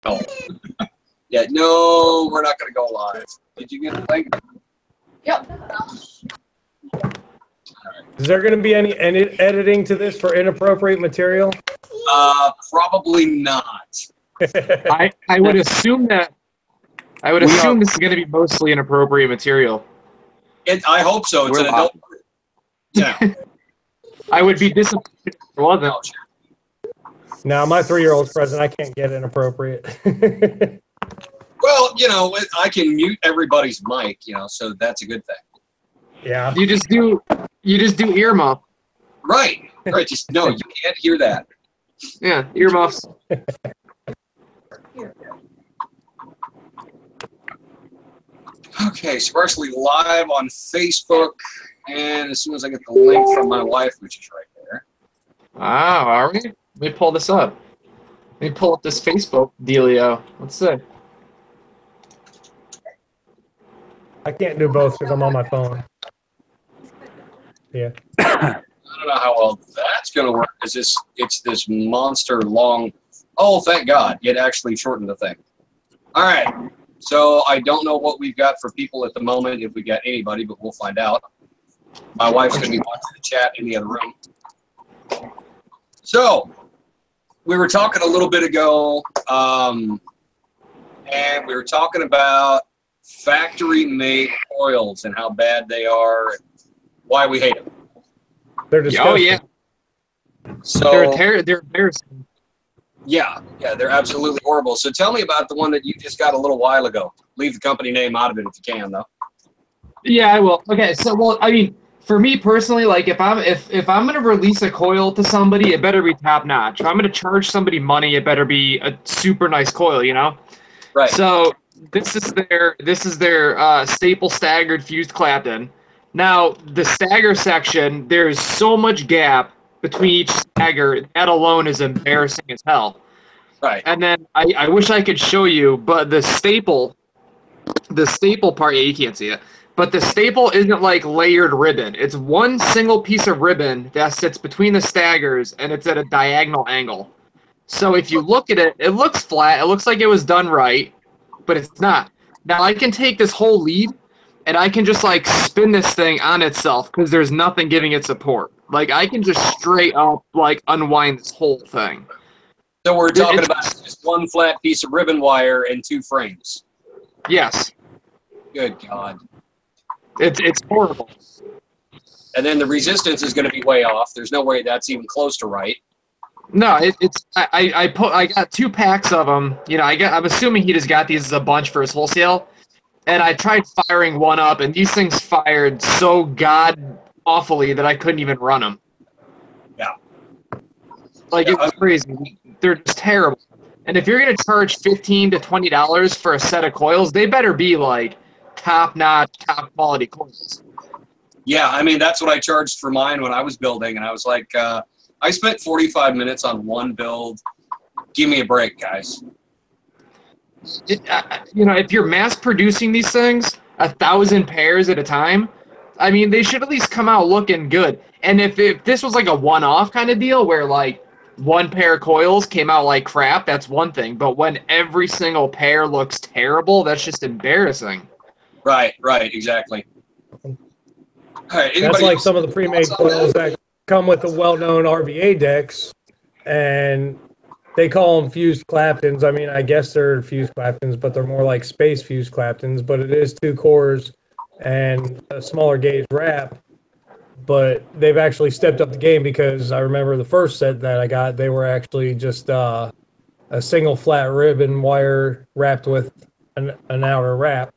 No. Yeah, no, we're not going to go live. Did you get the link? Yep. Is there going to be any editing to this for inappropriate material? Probably not. I would assume that. I would assume this is going to be mostly inappropriate material. I hope so. It's an adult. Yeah. I would be disappointed if it wasn't. No, my 3-year-old's present. I can't get inappropriate. Well, you know, I can mute everybody's mic, you know, so that's a good thing. Yeah. You just do earmuff. Right. Right. Just no, you can't hear that. Yeah, earmuffs. Okay, so we're actually live on Facebook, and as soon as I get the link from my wife, which is right there. Wow, are we? Let me pull this up. Let me pull up this Facebook dealio. Let's see. I can't do both because I'm on my phone. Yeah. I don't know how well that's going to work. It's this monster long. Oh, thank God. It actually shortened the thing. All right. So I don't know what we've got for people at the moment, if we got anybody, but we'll find out. My wife's going to be watching the chat in the other room. So we were talking a little bit ago, and we were talking about factory-made coils and how bad they are and why we hate them. They're disgusting. Oh, yeah. So They're embarrassing. yeah, they're absolutely horrible. So tell me about the one that you just got a little while ago. Leave the company name out of it if you can, though. Yeah, I will. Okay, so well, I mean, for me personally, like if I'm gonna release a coil to somebody, it better be top notch. If I'm gonna charge somebody money, it better be a super nice coil, you know? Right. So this is their staple staggered fused Clapton. Now the stagger section, there's so much gap between each stagger, that alone is embarrassing as hell. Right. And then I wish I could show you, but the staple part, yeah, you can't see it. But the staple isn't like layered ribbon. It's one single piece of ribbon that sits between the staggers, and it's at a diagonal angle. So if you look at it, it looks flat. It looks like it was done right, but it's not. Now I can take this whole lead, and I can just like spin this thing on itself because there's nothing giving it support. Like I can just straight up like unwind this whole thing. So we're talking about just one flat piece of ribbon wire and 2 frames. Yes. Good God. It's horrible. And then the resistance is going to be way off. There's no way that's even close to right. No, I got 2 packs of them. You know, I'm assuming he just got these as a bunch for his wholesale. And I tried firing one up, and these things fired so god awfully that I couldn't even run them. Yeah. Like it was crazy. They're just terrible. And if you're gonna charge $15 to $20 for a set of coils, they better be like top-notch, top-quality coils. Yeah, I mean, that's what I charged for mine when I was building, and I was like, I spent 45 minutes on one build. Give me a break, guys. You know, if you're mass-producing these things, 1,000 pairs at a time, I mean, they should at least come out looking good. And if this was like a one-off kind of deal where, like, one pair of coils came out like crap, that's one thing. But when every single pair looks terrible, that's just embarrassing. Right, exactly. All right, That's like some of the pre-made coils that come with the well-known RVA decks, and they call them fused Claptons. I mean, I guess they're fused Claptons, but they're more like space fused Claptons. But it is 2 cores and a smaller gauge wrap. But they've actually stepped up the game because I remember the first set that I got, they were actually just a single flat ribbon wire wrapped with an outer wrap.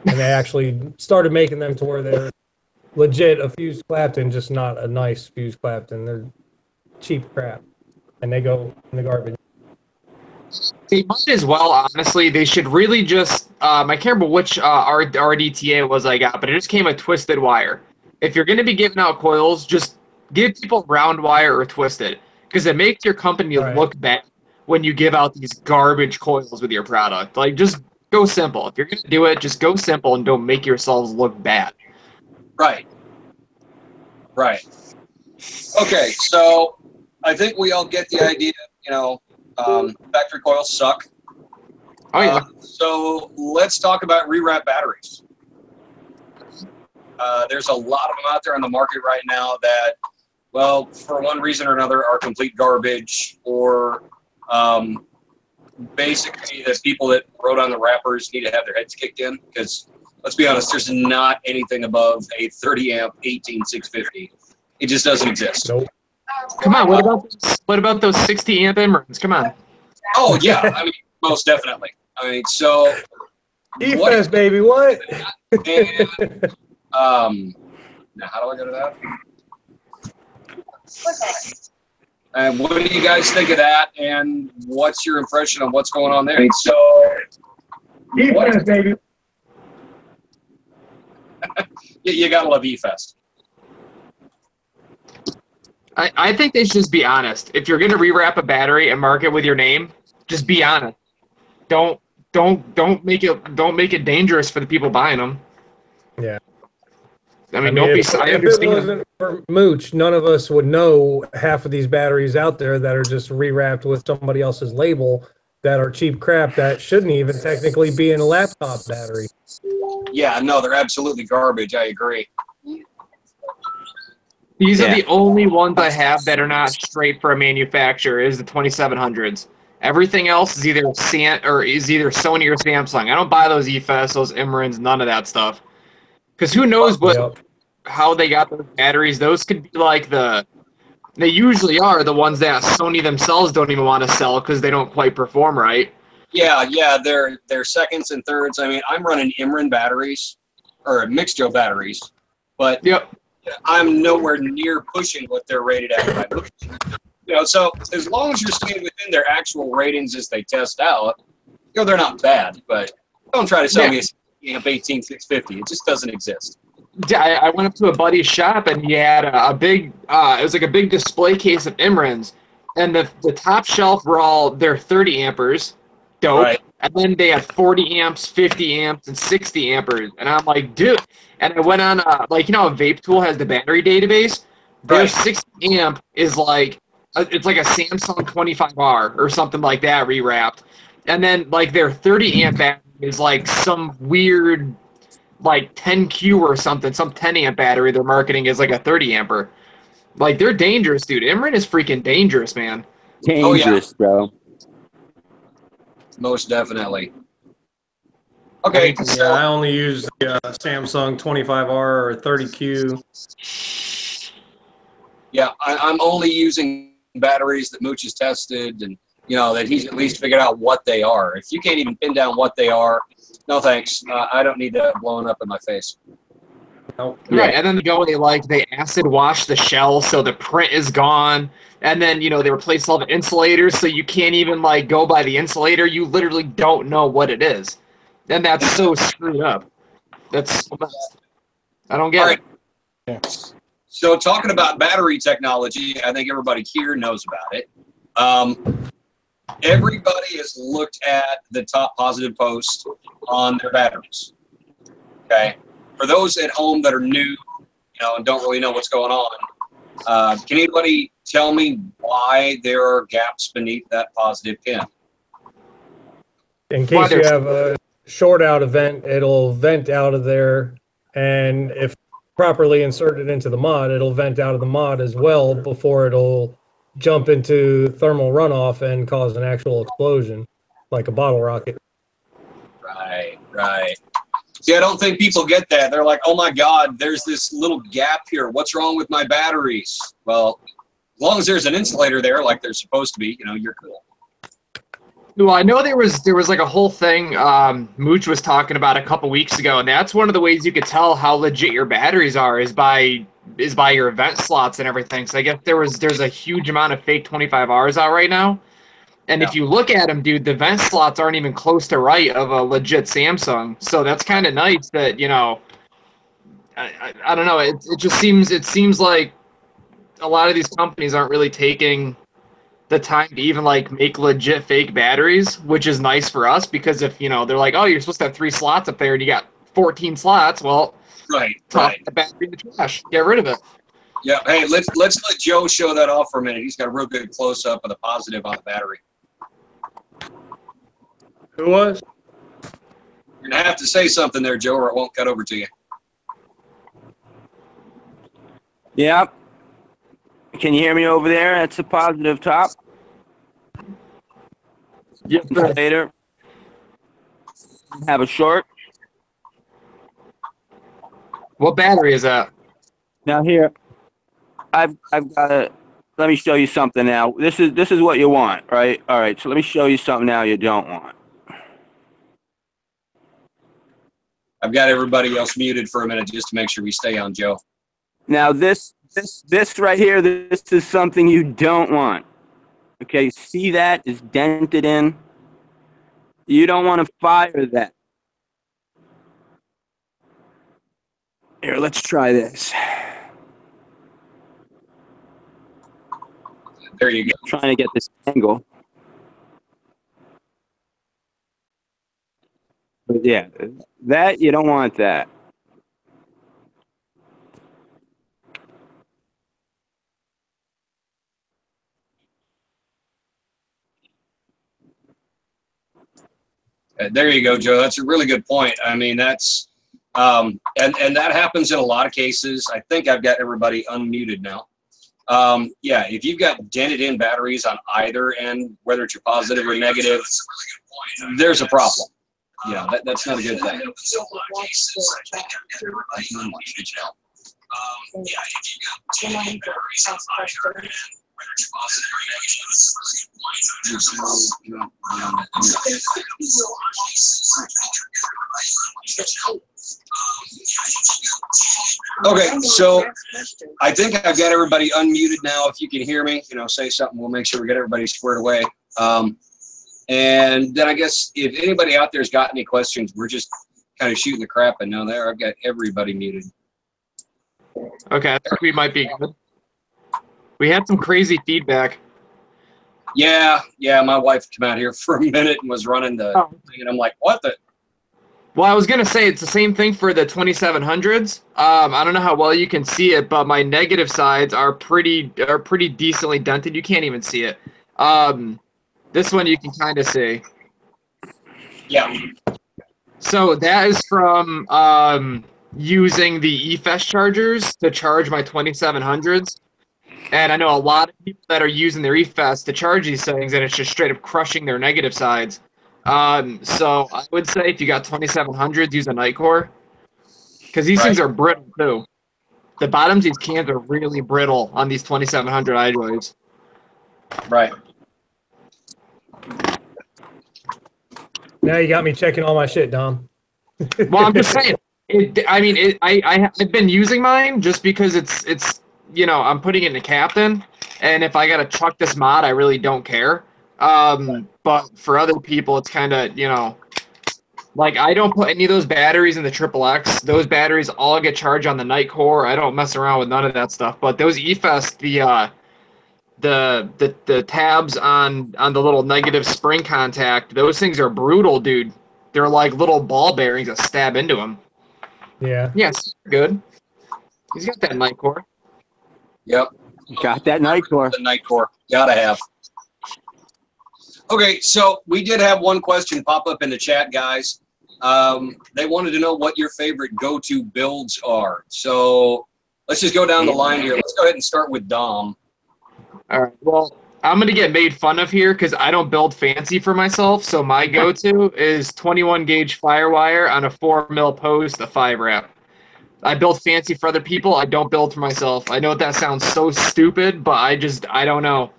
And they actually started making them to where they're legit a fused Clapton, just not a nice fused Clapton. They're cheap crap, and they go in the garbage. They might as well, honestly. They should really just, I can't remember which RDTA it was I got, but it just came with twisted wire. If you're going to be giving out coils, just give people round wire or twisted, because it makes your company look bad when you give out these garbage coils with your product. Like, just go simple. If you're going to do it, just go simple and don't make yourselves look bad. Right. Okay, so I think we all get the idea, you know, factory coils suck. Oh yeah. So let's talk about rewrap batteries. There's a lot of them out there on the market right now that, well, for one reason or another, are complete garbage, or basically the people that wrote on the wrappers need to have their heads kicked in, because let's be honest, there's not anything above a 30 amp 18650. It just doesn't exist. Nope. Come on, what about those 60 amp Emirates? Come on. Oh yeah, I mean, most definitely. I mean, so E-Fest, baby, what? And, now how do I go to that? And what do you guys think of that? And what's your impression of what's going on there? So, E-Fest, baby. You gotta love E-Fest. I think they should just be honest. If you're gonna rewrap a battery and mark it with your name, just be honest. Don't make it dangerous for the people buying them. Yeah. I mean don't be. I if it understand. wasn't for Mooch, none of us would know half of these batteries out there that are just rewrapped with somebody else's label that are cheap crap that shouldn't even technically be in a laptop battery. Yeah, no, they're absolutely garbage. I agree. These are the only ones I have that are not straight for a manufacturer. Is the 2700s. Everything else is either Sony or Samsung. I don't buy those EFS, those Imrans, none of that stuff. Because who knows how they got those batteries? Those could be like they usually are the ones that Sony themselves don't even want to sell because they don't quite perform right. Yeah, they're seconds and thirds. I mean, I'm running Imran batteries or Mixjo batteries, but I'm nowhere near pushing what they're rated at. You know, so as long as you're staying within their actual ratings as they test out, you know, they're not bad. But don't try to sell me a amp 18650. It just doesn't exist. I went up to a buddy's shop and he had a big, it was like a big display case of Imrans, and the top shelf were all their 30 ampers, dope, Right. and then they had 40 amps, 50 amps, and 60 ampers, and I'm like, dude, and I went on, like, you know, a Vape Tool has the battery database, their 60 amp is like, it's like a Samsung 25R or something like that rewrapped, and then like their 30 amp battery is like some weird, like 10Q or something, some 10 amp battery they're marketing as like a 30 amper. Like, they're dangerous, dude. Imran is freaking dangerous, man. Dangerous, bro. Most definitely. Okay. Yeah, I only use the Samsung 25R or 30Q. Yeah, I'm only using batteries that Mooch has tested, and you know that he's at least figured out what they are. If you can't even pin down what they are, no thanks. I don't need that blowing up in my face. Nope. Right, and then they acid wash the shell so the print is gone, and then they replace all the insulators so you can't even like go by the insulator. You literally don't know what it is, and that's so screwed up. That's I don't get it. Yeah. So talking about battery technology, I think everybody here knows about it. Everybody has looked at the top positive post on their batteries. Okay. For those at home that are new, and don't really know what's going on, can anybody tell me why there are gaps beneath that positive pin? In case you have a short out event, it'll vent out of there, and if properly inserted into the mod, it'll vent out of the mod as well before it'll jump into thermal runoff and cause an actual explosion, like a bottle rocket. Right. See, I don't think people get that. They're like, oh my God, there's this little gap here. What's wrong with my batteries? Well, as long as there's an insulator there like they're supposed to be, you're cool. Well, I know there was like a whole thing Mooch was talking about a couple weeks ago, and that's one of the ways you could tell how legit your batteries are is by your vent slots and everything. So I guess there's a huge amount of fake 25Rs out right now. And if you look at them, dude, the vent slots aren't even close to right of a legit Samsung. So that's kind of nice that, I don't know. It seems like a lot of these companies aren't really taking the time to even like make legit fake batteries, which is nice for us because if, they're like, oh, you're supposed to have 3 slots up there and you got 14 slots. Well, toss the battery in the trash. Get rid of it. Yeah. Hey, let's let Joe show that off for a minute. He's got a real good close up of the positive on the battery. Who was? You're going to have to say something there, Joe, or it won't cut over to you. Yep. Can you hear me over there? That's a positive top. Yes, sir. Later. Have a short. What battery is that? Now here, I've got a. Let me show you something now. This is what you want, right? All right. So let me show you something now you don't want. I've got everybody else muted for a minute just to make sure we stay on Joe. Now this right here, this is something you don't want. Okay, see that is dented in. You don't want to fire that. Here, let's try this. There you go. Trying to get this angle. But yeah, that you don't want that. There you go, Joe. That's a really good point. I mean, that's and that happens in a lot of cases. I think I've got everybody unmuted now. Yeah, if you've got dented in batteries on either end, whether it's your positive or negative, there's a problem. Yeah, that's not a good thing. Okay, so I think I've got everybody unmuted now. If you can hear me, say something. We'll make sure we get everybody squared away. And then I guess if anybody out there's got any questions, we're just kind of shooting the crap. And now there, I've got everybody muted. Okay, I think we might be good. We had some crazy feedback. Yeah, my wife came out here for a minute and was running the thing, and I'm like, what the? Well, I was going to say it's the same thing for the 2700s. I don't know how well you can see it, but my negative sides are pretty decently dented. You can't even see it. This one you can kind of see. Yeah. So that is from using the eFest chargers to charge my 2700s. And I know a lot of people that are using their eFest to charge these things, and it's just straight up crushing their negative sides. So I would say if you got 2700s, use a night core, because these things are brittle too. The bottoms of these cans are really brittle on these 2700 iDroids. Right. Now you got me checking all my shit, Dom. Well, I'm just saying. I've been using mine just because it's I'm putting it in the captain, and if I gotta chuck this mod, I really don't care. But for other people, it's kind of like I don't put any of those batteries in the Triple X. Those batteries all get charged on the night core. I don't mess around with none of that stuff. But those eFest, the tabs on the little negative spring contact, those things are brutal, dude. They're like little ball bearings that stab into them. Yeah. Yes, good. He's got that night core. Yep. Got that night core. The night core. Gotta have. Okay, so we did have one question pop up in the chat, guys. They wanted to know what your favorite go-to builds are. So let's just go down the line here. Let's go ahead and start with Dom. All right. Well, I'm going to get made fun of here because I don't build fancy for myself. So my go-to is 21 gauge Firewire on a 4mm post, a 5-wrap. I build fancy for other people. I don't build for myself. I know that sounds so stupid, but I don't know.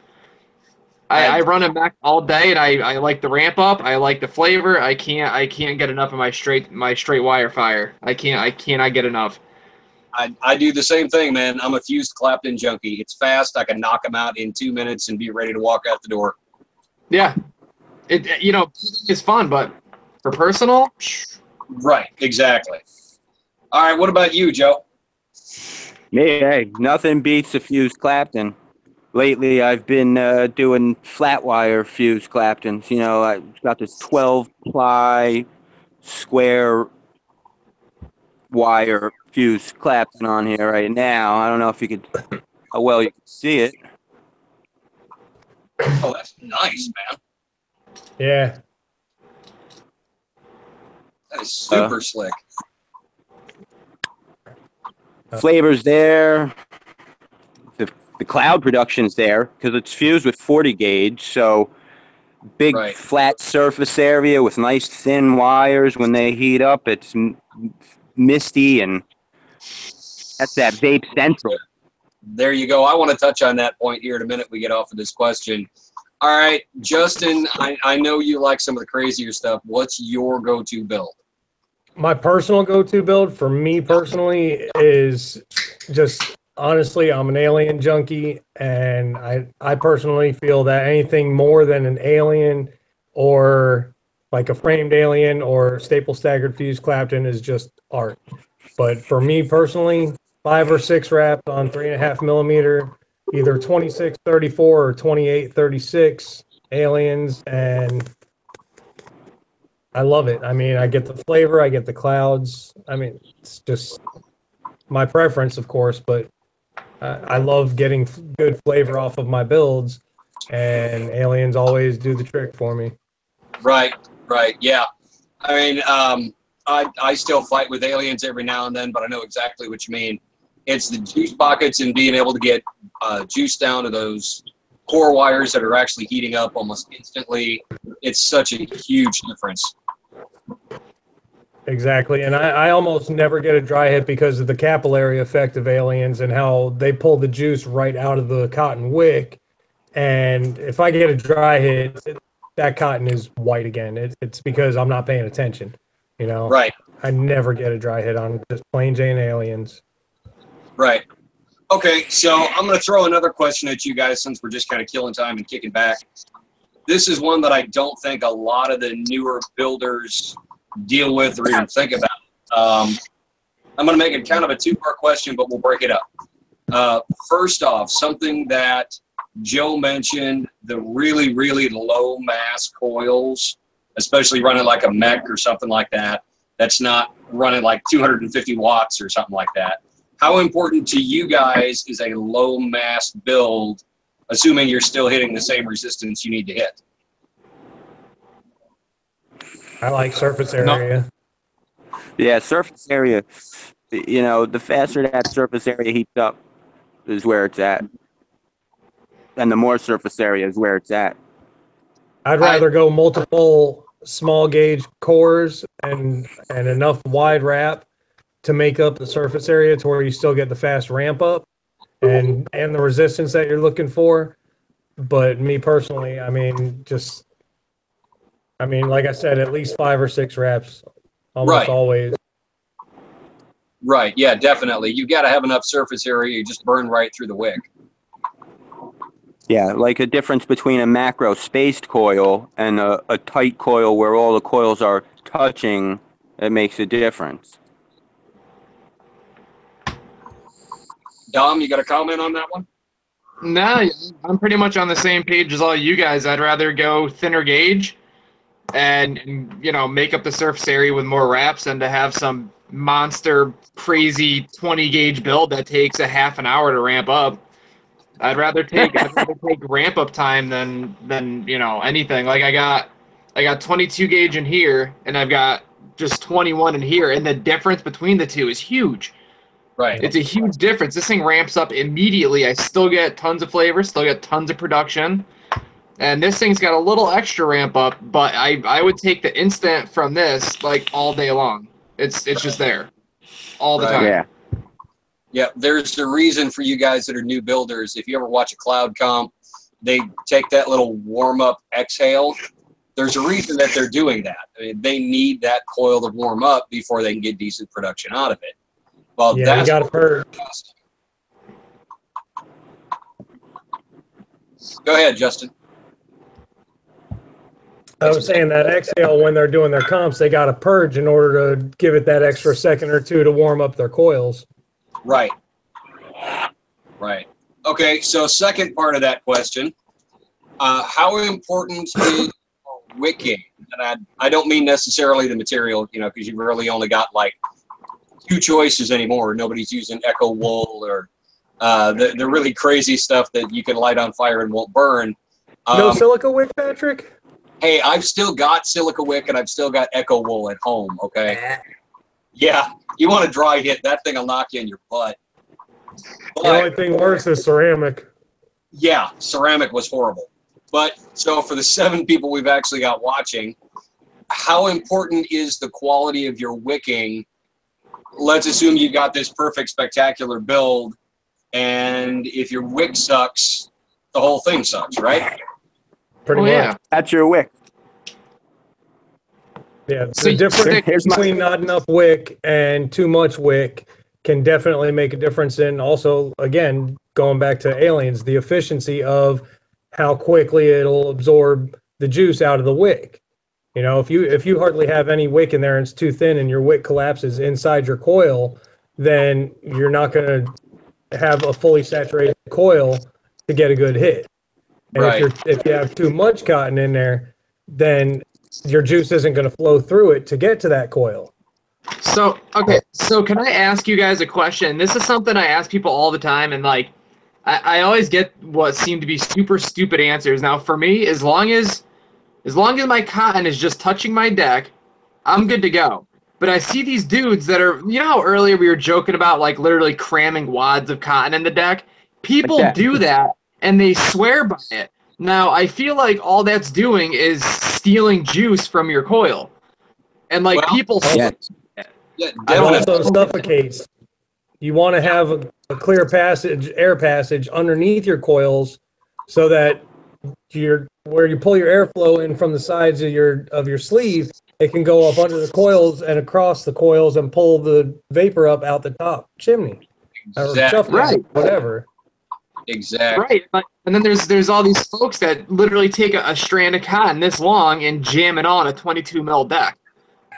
I run a mech all day, and I like the ramp up. I like the flavor. I can't get enough of my straight wire fire. I cannot get enough. I do the same thing, man. I'm a fused Clapton junkie. It's fast. I can knock them out in 2 minutes and be ready to walk out the door. Yeah, it's fun, but for personal, right? Exactly. All right. What about you, Joe? Me, hey, nothing beats a fused Clapton. Lately, I've been doing flat wire fused Claptons. I've got this 12-ply square wire fused Clapton on here right now. I don't know if you could, how well you can see it. Oh, that's nice, man. Yeah. That is super slick. Flavors there. The cloud production's there because it's fused with 40 gauge, so big Right. flat surface area with nice thin wires. When they heat up, it's misty, and that's that vape central. There you go. I want to touch on that point here in a minute. We get off of this question. All right, Justin, I know you like some of the crazier stuff. What's your go-to build? My personal go-to build for me personally is just, honestly, I'm an alien junkie, and I personally feel that anything more than an alien or like a framed alien or staple staggered fused Clapton is just art. But for me personally, 5 or 6 wraps on 3.5 millimeter, either 26-34 or 28-36 aliens, and I love it. I mean, I get the flavor, I get the clouds. I mean, it's just my preference, of course, but I love getting good flavor off of my builds, and aliens always do the trick for me. Right, yeah. I mean, I still fight with aliens every now and then, but I know exactly what you mean. It's the juice pockets and being able to get juice down to those core wires that are actually heating up almost instantly. It's such a huge difference. Exactly, and I almost never get a dry hit because of the capillary effect of aliens and how they pull the juice right out of the cotton wick. And if I get a dry hit, that cotton is white again. It's because I'm not paying attention, you know? Right. I never get a dry hit on just plain Jane aliens. Right. Okay, so I'm going to throw another question at you guys since we're just kind of killing time and kicking back. This is one that I don't think a lot of the newer builders deal with or even think about. I'm going to make it kind of a two-part question, but we'll break it up. First off, something that Joe mentioned, the really, really low mass coils, especially running like a mech or something like that, that's not running like 250 watts or something like that. How important to you guys is a low mass build, assuming you're still hitting the same resistance you need to hit? I like surface area. Yeah, surface area. You know, the faster that surface area heats up is where it's at. And the more surface area is where it's at. I'd rather go multiple small gauge cores and enough wide wrap to make up the surface area to where you still get the fast ramp up and the resistance that you're looking for. But me personally, I mean, like I said, at least 5 or 6 wraps, almost always. Right, yeah, definitely. You got to have enough surface area. You just burn right through the wick. Yeah, like a difference between a macro spaced coil and a tight coil where all the coils are touching, it makes a difference. Dom, you got a comment on that one? Nah, I'm pretty much on the same page as all you guys. I'd rather go thinner gauge and you know, make up the surface area with more wraps than to have some monster crazy 20 gauge build that takes a half an hour to ramp up. I'd rather take ramp up time than you know, anything. Like I got 22 gauge in here and I've got just 21 in here, and the difference between the two is huge. Right. It's a huge difference. This thing ramps up immediately. I still get tons of flavor, still get tons of production. And this thing's got a little extra ramp up, but I would take the instant from this like all day long. It's just there all the time. Yeah. Yeah, there's a reason for you guys that are new builders. If you ever watch a cloud comp, they take that little warm-up exhale. There's a reason that they're doing that. I mean, they need that coil to warm up before they can get decent production out of it. Well, Yeah, that's you got to purge. Go ahead, Justin. I was saying that exhale, when they're doing their comps, they got to purge in order to give it that extra second or two to warm up their coils. Right. Right. Okay, so second part of that question, how important is wicking? And I don't mean necessarily the material, you know, because you've really only got like 2 choices anymore. Nobody's using Echo Wool or the really crazy stuff that you can light on fire and won't burn. No silica wick, Patrick? Hey, I've still got silica wick and I've still got echo wool at home, okay? Yeah, you want to dry hit, that thing will knock you in your butt. The only thing worse is ceramic. Yeah, ceramic was horrible. But so for the 7 people we've actually got watching, how important is the quality of your wicking? Let's assume you've got this perfect, spectacular build, and if your wick sucks, the whole thing sucks, right? Pretty much. Yeah. That's your wick. Yeah, So the difference here's my- between not enough wick and too much wick can definitely make a difference in also, again, going back to aliens, the efficiency of how quickly it'll absorb the juice out of the wick. You know, if you hardly have any wick in there and it's too thin and your wick collapses inside your coil, then you're not going to have a fully saturated coil to get a good hit. And Right. if you have too much cotton in there, then your juice isn't going to flow through it to get to that coil. So, okay, so can I ask you guys a question? This is something I ask people all the time, and like, I always get what seem to be super stupid answers. Now, for me, as long as my cotton is just touching my deck, I'm good to go. But I see these dudes that are, you know how earlier we were joking about like literally cramming wads of cotton in the deck? People Like that. do that, and they swear by it. Now, I feel like all that's doing is stealing juice from your coil. And like Well, people Yeah. Yeah, It definitely. also suffocates. You want to have a clear passage, air passage underneath your coils, so that where you pull your airflow in from the sides of your sleeve, it can go up under the coils and across the coils and pull the vapor up out the top chimney or Exactly. chuff, Right. whatever. Exactly. Right, and then there's all these folks that literally take a strand of cotton this long and jam it on a 22 mil deck,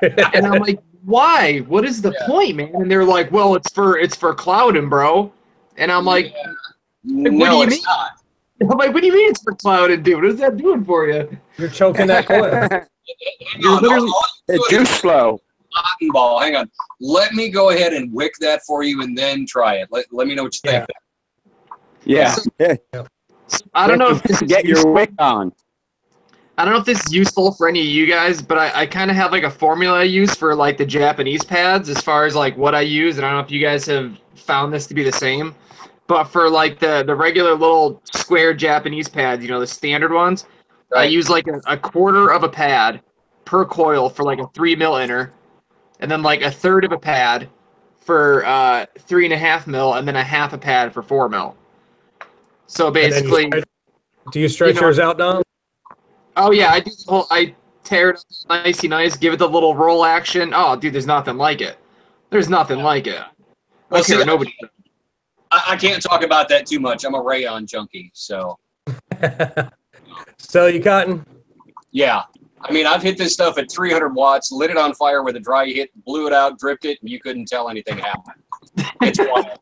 and I'm like, why? What is the point, man? And they're like, well, it's for clouding, bro. And I'm like, No, what do you it's mean? not. I'm like, what do you mean it's for clouding, dude? What is that doing for you? You're choking that coil. You're literally The juice flow. Cotton ball. Hang on. Let me go ahead and wick that for you and then try it. Let me know what you think. Yeah. I don't know if this is Get your useful. wick on. I don't know if this is useful for any of you guys, but I kind of have like a formula I use for like the Japanese pads as far as like what I use, and I don't know if you guys have found this to be the same. But for like the regular little square Japanese pads, you know, the standard ones, I Right. use like a quarter of a pad per coil for like a 3 mil inner, and then like a third of a pad for 3.5 mil, and then a half a pad for 4 mil. So And then basically, do you stretch you know- yours out, Dom? oh yeah, I do the whole. I tear it up nice, give it the little roll action. Oh, dude, there's nothing like it. There's nothing like it. Well, Okay, see, nobody. I can't talk about that too much. I'm a rayon junkie, so Sell you cotton? yeah. I mean, I've hit this stuff at 300 watts, lit it on fire with a dry hit, blew it out, dripped it, and you couldn't tell anything happened. It's wild.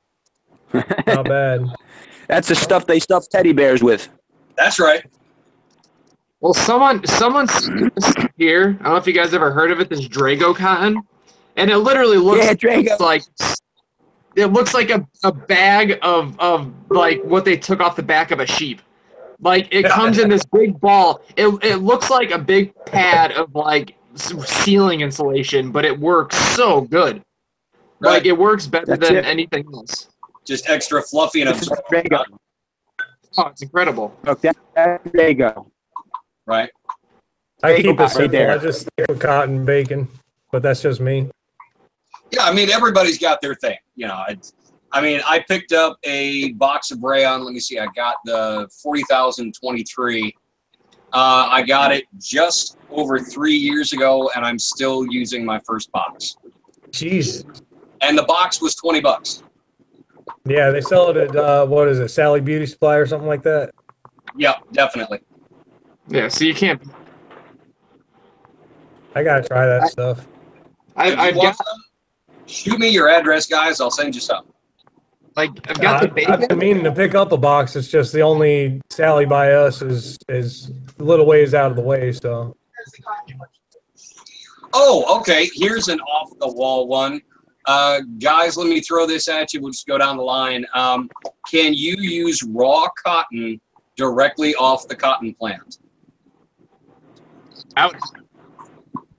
Not bad. That's the stuff they stuff teddy bears with. That's right. Well, someone's here. I don't know if you guys ever heard of it. This Drago cotton, and it literally looks Yeah, Drago. like it looks like a bag of like what they took off the back of a sheep. Like it comes in this big ball. It looks like a big pad of like ceiling insulation, but it works so good. Right. Like it works better That's than it. anything else. Just extra fluffy and This is absorbent. Drago. Oh, it's incredible. Look, that's Drago. Right. I keep it Right simple. there. I just stick with cotton and bacon, but that's just me. Yeah, I mean, everybody's got their thing. You know, I mean, I picked up a box of rayon. Let me see. I got the 40,023. I got it just over 3 years ago, and I'm still using my first box. Jeez. And the box was $20. Yeah, they sell it at what is it, Sally Beauty Supply or something like that. Yep, definitely. Yeah, so you can't. I gotta try that stuff. If you I've want got some, shoot me your address, guys. I'll send you some. like I've got the I've bacon. been meaning to pick up a box. It's just the only Sally by us is a little ways out of the way. So Oh, okay. Here's an off-the-wall one. Guys, let me throw this at you. We'll just go down the line. Can you use raw cotton directly off the cotton plant? Out.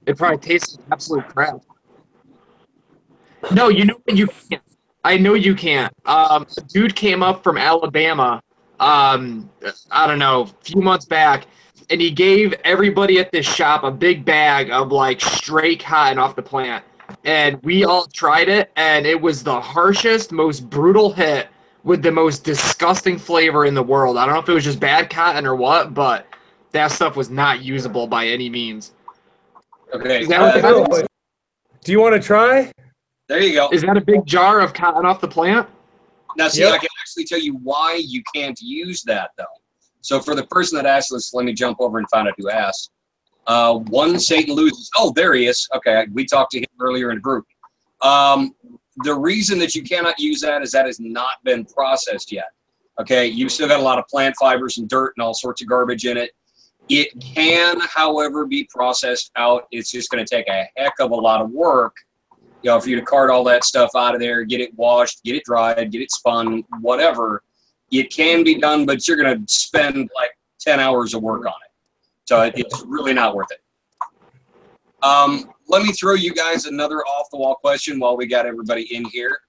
It probably tastes like absolute crap. No, you know what? You can't. I know you can't. A dude came up from Alabama, I don't know, a few months back, and he gave everybody at this shop a big bag of like straight cotton off the plant. And we all tried it, and it was the harshest, most brutal hit with the most disgusting flavor in the world. I don't know if it was just bad cotton or what, but that stuff was not usable by any means. Okay. Is that what that is? Do you want to try? There you go. Is that a big jar of cotton off the plant? Now, see, Yep. I can actually tell you why you can't use that, though. So for the person that asked this, let me jump over and find out who asked. One Satan loses. Oh, there he is. Okay, we talked to him earlier in group. The reason that you cannot use that is that has not been processed yet. Okay, you've still got a lot of plant fibers and dirt and all sorts of garbage in it. It can, however, be processed out. It's just going to take a heck of a lot of work, you know, for you to cart all that stuff out of there, get it washed, get it dried, get it spun, whatever. It can be done, but you're going to spend like 10 hours of work on it. So it's really not worth it. Let me throw you guys another off-the-wall question while we got everybody in here.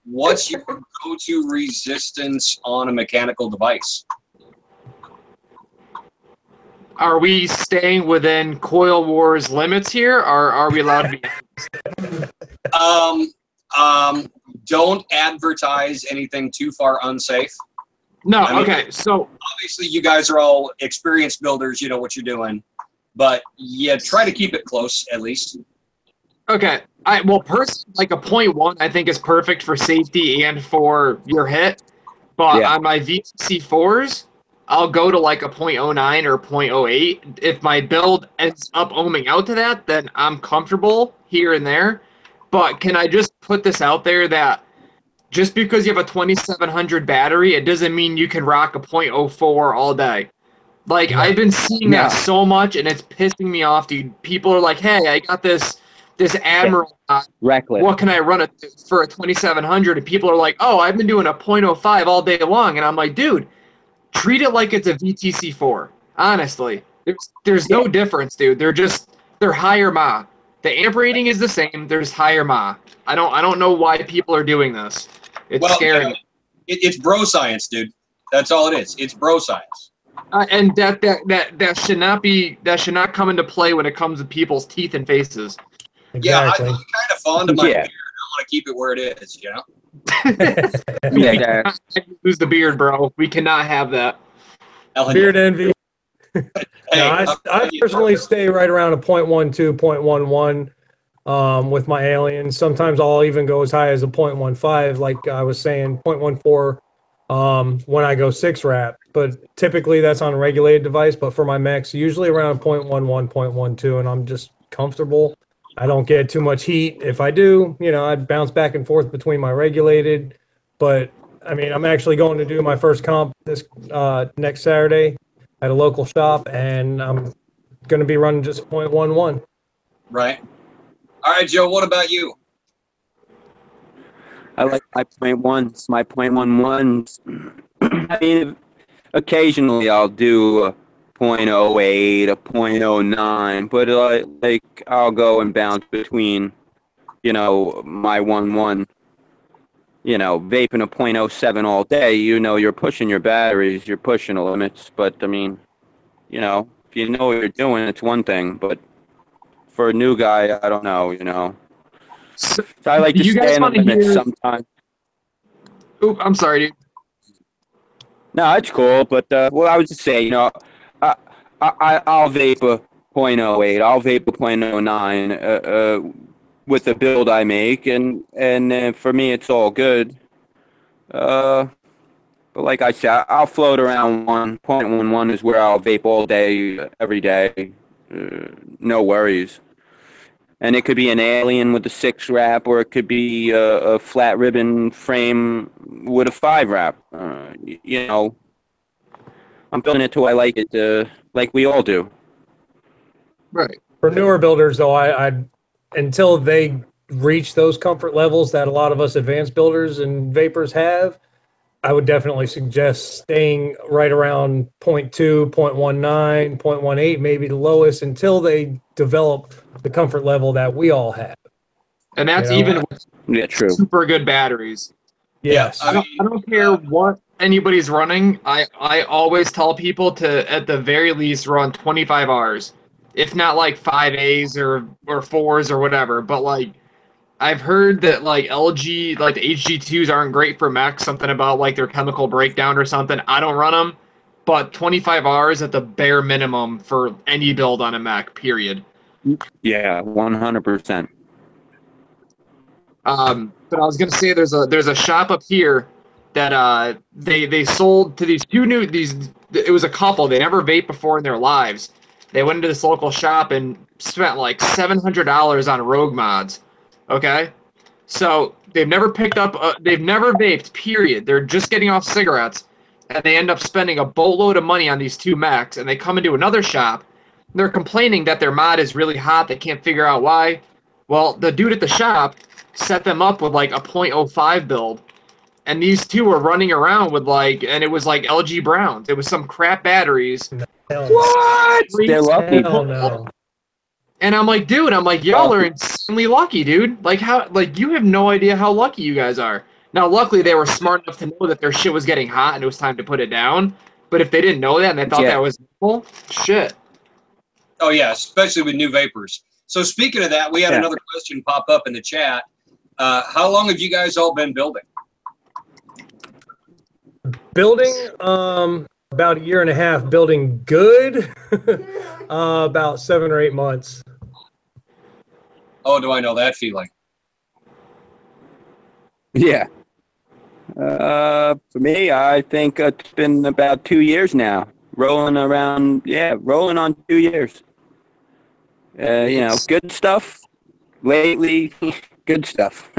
What's your go-to resistance on a mechanical device? Are we staying within Coil Wars limits here, or are we allowed to be? Don't advertise anything too far unsafe. No, I mean, okay, so obviously you guys are all experienced builders, you know what you're doing, but yeah, try to keep it close at least. okay. Personally, like a .1, I think is perfect for safety and for your hit. But Yeah. on my VTC4s, I'll go to like a .09 or .08. If my build ends up ohming out to that, then I'm comfortable here and there. But can I just put this out there that just because you have a 2700 battery, it doesn't mean you can rock a .04 all day. Like, No. I've been seeing No. that so much, and it's pissing me off, dude. People are like, hey, I got this Admiral. Reckless. What can I run it for a 2700? And people are like, oh, I've been doing a .05 all day long. And I'm like, dude, treat it like it's a VTC4. Honestly, there's no difference, dude. They're higher mAh. The amp rating is the same. There's higher mAh. I don't know why people are doing this. It's scary. It's bro science, dude. That's all it is. It's bro science. And that should not come into play when it comes to people's teeth and faces. Exactly. Yeah, I'm kind of fond of my Yeah. beard. I want to keep it where it is, you know? Yeah. Lose the beard, bro. We cannot have that. Ellen, Beard envy. hey, No, I personally stay right around a .12, .11 with my aliens. Sometimes I'll even go as high as a .15, like I was saying, .14 when I go 6-wrap. But typically that's on a regulated device. But for my mechs, usually around .11, .12, and I'm just comfortable. I don't get too much heat. If I do, you know, I'd bounce back and forth between my regulated. But I mean, I'm actually going to do my first comp this next Saturday at a local shop, and I'm going to be running just .11. right. All right, Joe, what about you? I like my .1s, my .11s. I mean, occasionally I'll do a .08, a .09, but like I'll go and bounce between, you know, my 1.1. You know, vaping a .07 all day, you know, you're pushing your batteries, you're pushing the limits. But I mean, you know, if you know what you're doing, it's one thing. But for a new guy, I don't know, you know. So, So I like to you guys stay in the wanna limits hear- sometimes. Oop, I'm sorry, dude. No, it's cool, but well, I was just saying, you know, I'll vape a .08, I'll vape a .09 with the build I make, and for me, it's all good. But like I said, I'll float around 1.11 is where I'll vape all day, every day, no worries. And it could be an alien with a 6-wrap, or it could be a flat ribbon frame with a 5-wrap. You know, I'm building it till I like it, like we all do. Right. For newer builders, though, I until they reach those comfort levels that a lot of us advanced builders and vapors have, I would definitely suggest staying right around 0.2, 0.19, 0.18, maybe the lowest until they develop the comfort level that we all have. And that's You know? even with Yeah, true. super good batteries. Yes. Yeah, I don't care what anybody's running. I always tell people to, at the very least, run 25 Rs, if not like 5As or 4s or whatever. But like, I've heard that like LG, like the HG2s aren't great for mechs, something about like their chemical breakdown or something. I don't run them, but 25 Rs at the bare minimum for any build on a mech, period. Yeah, 100%. But I was gonna say there's a shop up here that they sold to these two new it was a couple, they never vaped before in their lives. They went into this local shop and spent like $700 on Rogue mods. Okay, so they've never picked up they've never vaped, period. They're just getting off cigarettes, and they end up spending a boatload of money on these two mechs, and they come into another shop. They're complaining that their mod is really hot. They can't figure out why. Well, the dude at the shop set them up with like a .05 build, and these two were running around with like, and it was like LG Browns. It was some crap batteries. What? They're lucky. Hell no. And I'm like, dude, y'all are insanely lucky, dude. Like how, like you have no idea how lucky you guys are. Now, luckily, they were smart enough to know that their shit was getting hot and it was time to put it down. But if they didn't know that and they thought that was cool, shit. Oh yeah, especially with new vapors. So speaking of that, we had another question pop up in the chat. How long have you guys all been building? Building, about a year and a half. Building good, about 7 or 8 months. Oh, do I know that feeling? Yeah. For me, I think it's been about 2 years now. Rolling on 2 years. Good stuff. Lately, good stuff.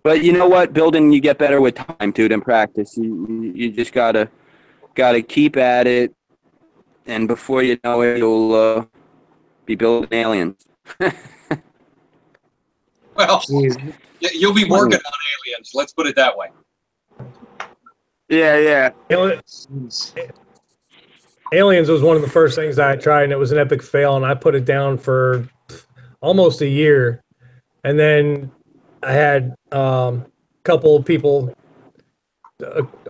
But you know what? Building, you get better with time, too, than practice. You just gotta keep at it, and before you know it, you'll be building aliens. Well, you'll be working on aliens. Let's put it that way. Yeah. Aliens was one of the first things I tried, and it was an epic fail, and I put it down for almost a year. And then I had a couple of people,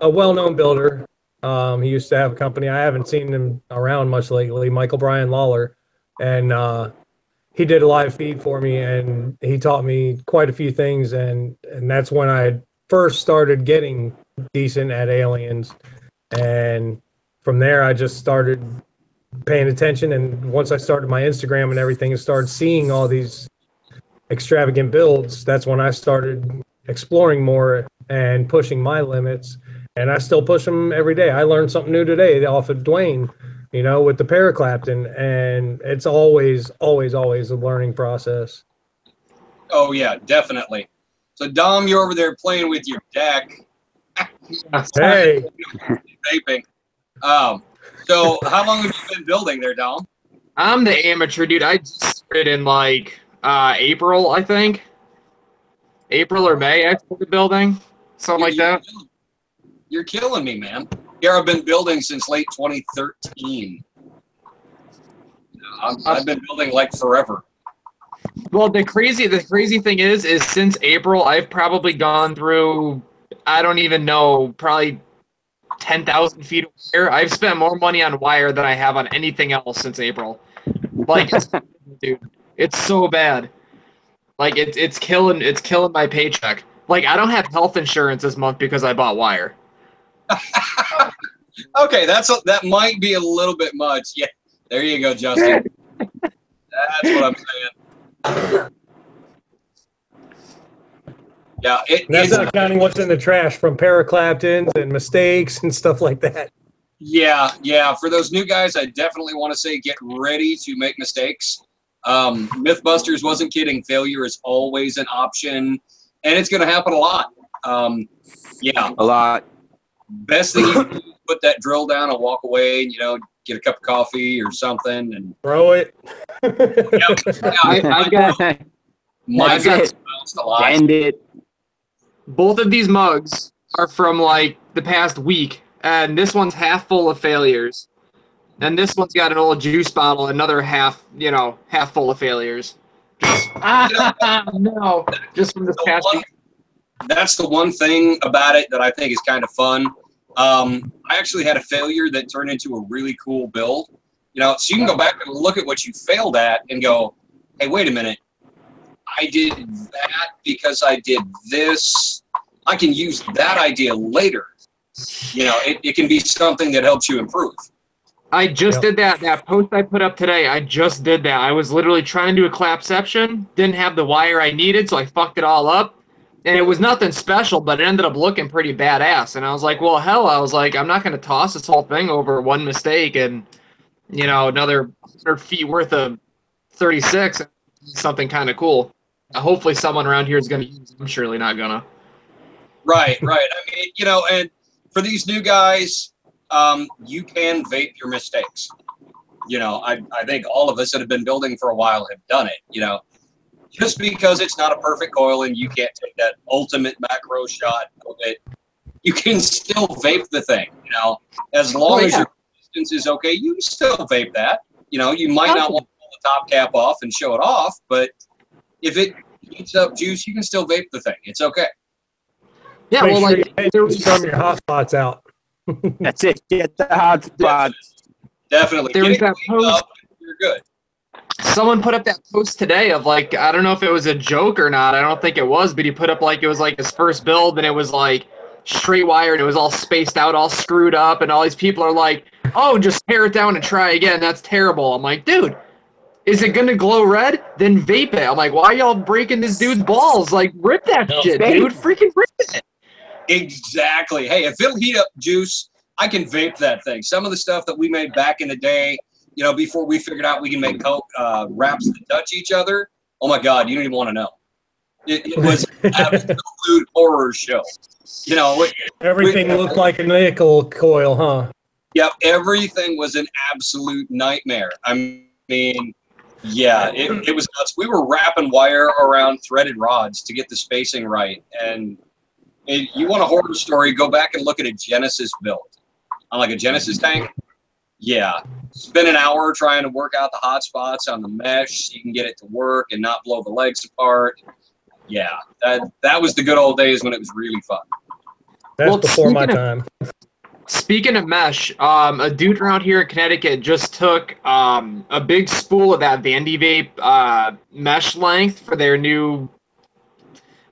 a well-known builder. He used to have a company. I haven't seen him around much lately, Michael Brian Lawler. And he did a live feed for me, and he taught me quite a few things. And that's when I first started getting decent at aliens. And from there, I just started paying attention. And once I started my Instagram and everything and started seeing all these extravagant builds, that's when I started exploring more and pushing my limits. And I still push them every day. I learned something new today off of Dwayne, with the Paraclapton. And it's always a learning process. Oh, yeah, definitely. So, Dom, you're over there playing with your deck. Hey. Vaping. So how long have you been building there, Dom? I'm the amateur, dude. I just started in like April, I think. April or May, I started building. Something like that. You're killing me, man. Here I've been building since late 2013. I've been building like forever. Well, the crazy thing is since April, I've probably gone through, I don't even know, probably 10,000 feet of wire. I've spent more money on wire than I have on anything else since April. Like, dude, it's so bad. Like, it's killing my paycheck. Like, I don't have health insurance this month because I bought wire. Okay, that might be a little bit much. Yeah, there you go, Justin. That's what I'm saying. Yeah, that's not counting what's in the trash from Paraclaptons and mistakes and stuff like that. Yeah. For those new guys, I definitely want to say get ready to make mistakes. Mythbusters wasn't kidding. Failure is always an option, and it's going to happen a lot. Yeah, a lot. Best thing you can do is put that drill down and walk away, and get a cup of coffee or something, and throw it. I've got bounced a lot. End it. Both of these mugs are from like the past week, and this one's half full of failures, and this one's got an old juice bottle, another half, half full of failures. Just no, just from this past week. That's the one thing about it that I think is kind of fun. I actually had a failure that turned into a really cool build. So you can go back and look at what you failed at and go, hey, wait a minute. I did that because I did this. I can use that idea later. It can be something that helps you improve. I just did that. That post I put up today, I just did that. I was literally trying to do a clapception, didn't have the wire I needed, so I fucked it all up. And it was nothing special, but it ended up looking pretty badass. And I was like, well, hell, I'm not going to toss this whole thing over one mistake and, another 100 feet worth of 36, something kind of cool. Hopefully someone around here is going to use it. I'm surely not going to. Right. I mean, and for these new guys, you can vape your mistakes. I think all of us that have been building for a while have done it, just because it's not a perfect coil and you can't take that ultimate macro shot of it, you can still vape the thing, as long as your distance is okay, you can still vape that. You might not want to pull the top cap off and show it off, but if it heats up juice, you can still vape the thing. It's okay. Yeah, Make well, sure like you from your hot spots out. That's it. Get the hot spots. Definitely. There was that post. You're good. Someone put up that post today of like, I don't know if it was a joke or not. I don't think it was, but he put up like it was like his first build and it was like straight wire and it was all spaced out, all screwed up, and all these people are like, oh, just tear it down and try again. That's terrible. I'm like, dude, is it gonna glow red? Then vape it. I'm like, why are y'all breaking this dude's balls? Like, rip that shit, dude. Freaking rip it. Exactly. Hey, if it'll heat up juice, I can vape that thing. Some of the stuff that we made back in the day, before we figured out we can make wraps that touch each other. Oh my God, you don't even want to know. It was an absolute horror show. Everything looked like a nickel coil, huh? Yep, everything was an absolute nightmare. I mean, yeah, it was nuts. We were wrapping wire around threaded rods to get the spacing right. And you want a horror story, go back and look at a Genesis build. On like a Genesis tank. Yeah. Spend an hour trying to work out the hot spots on the mesh so you can get it to work and not blow the legs apart. Yeah. That was the good old days when it was really fun. That's before my time. Speaking of mesh, a dude around here in Connecticut just took a big spool of that Vandy Vape mesh length for their new,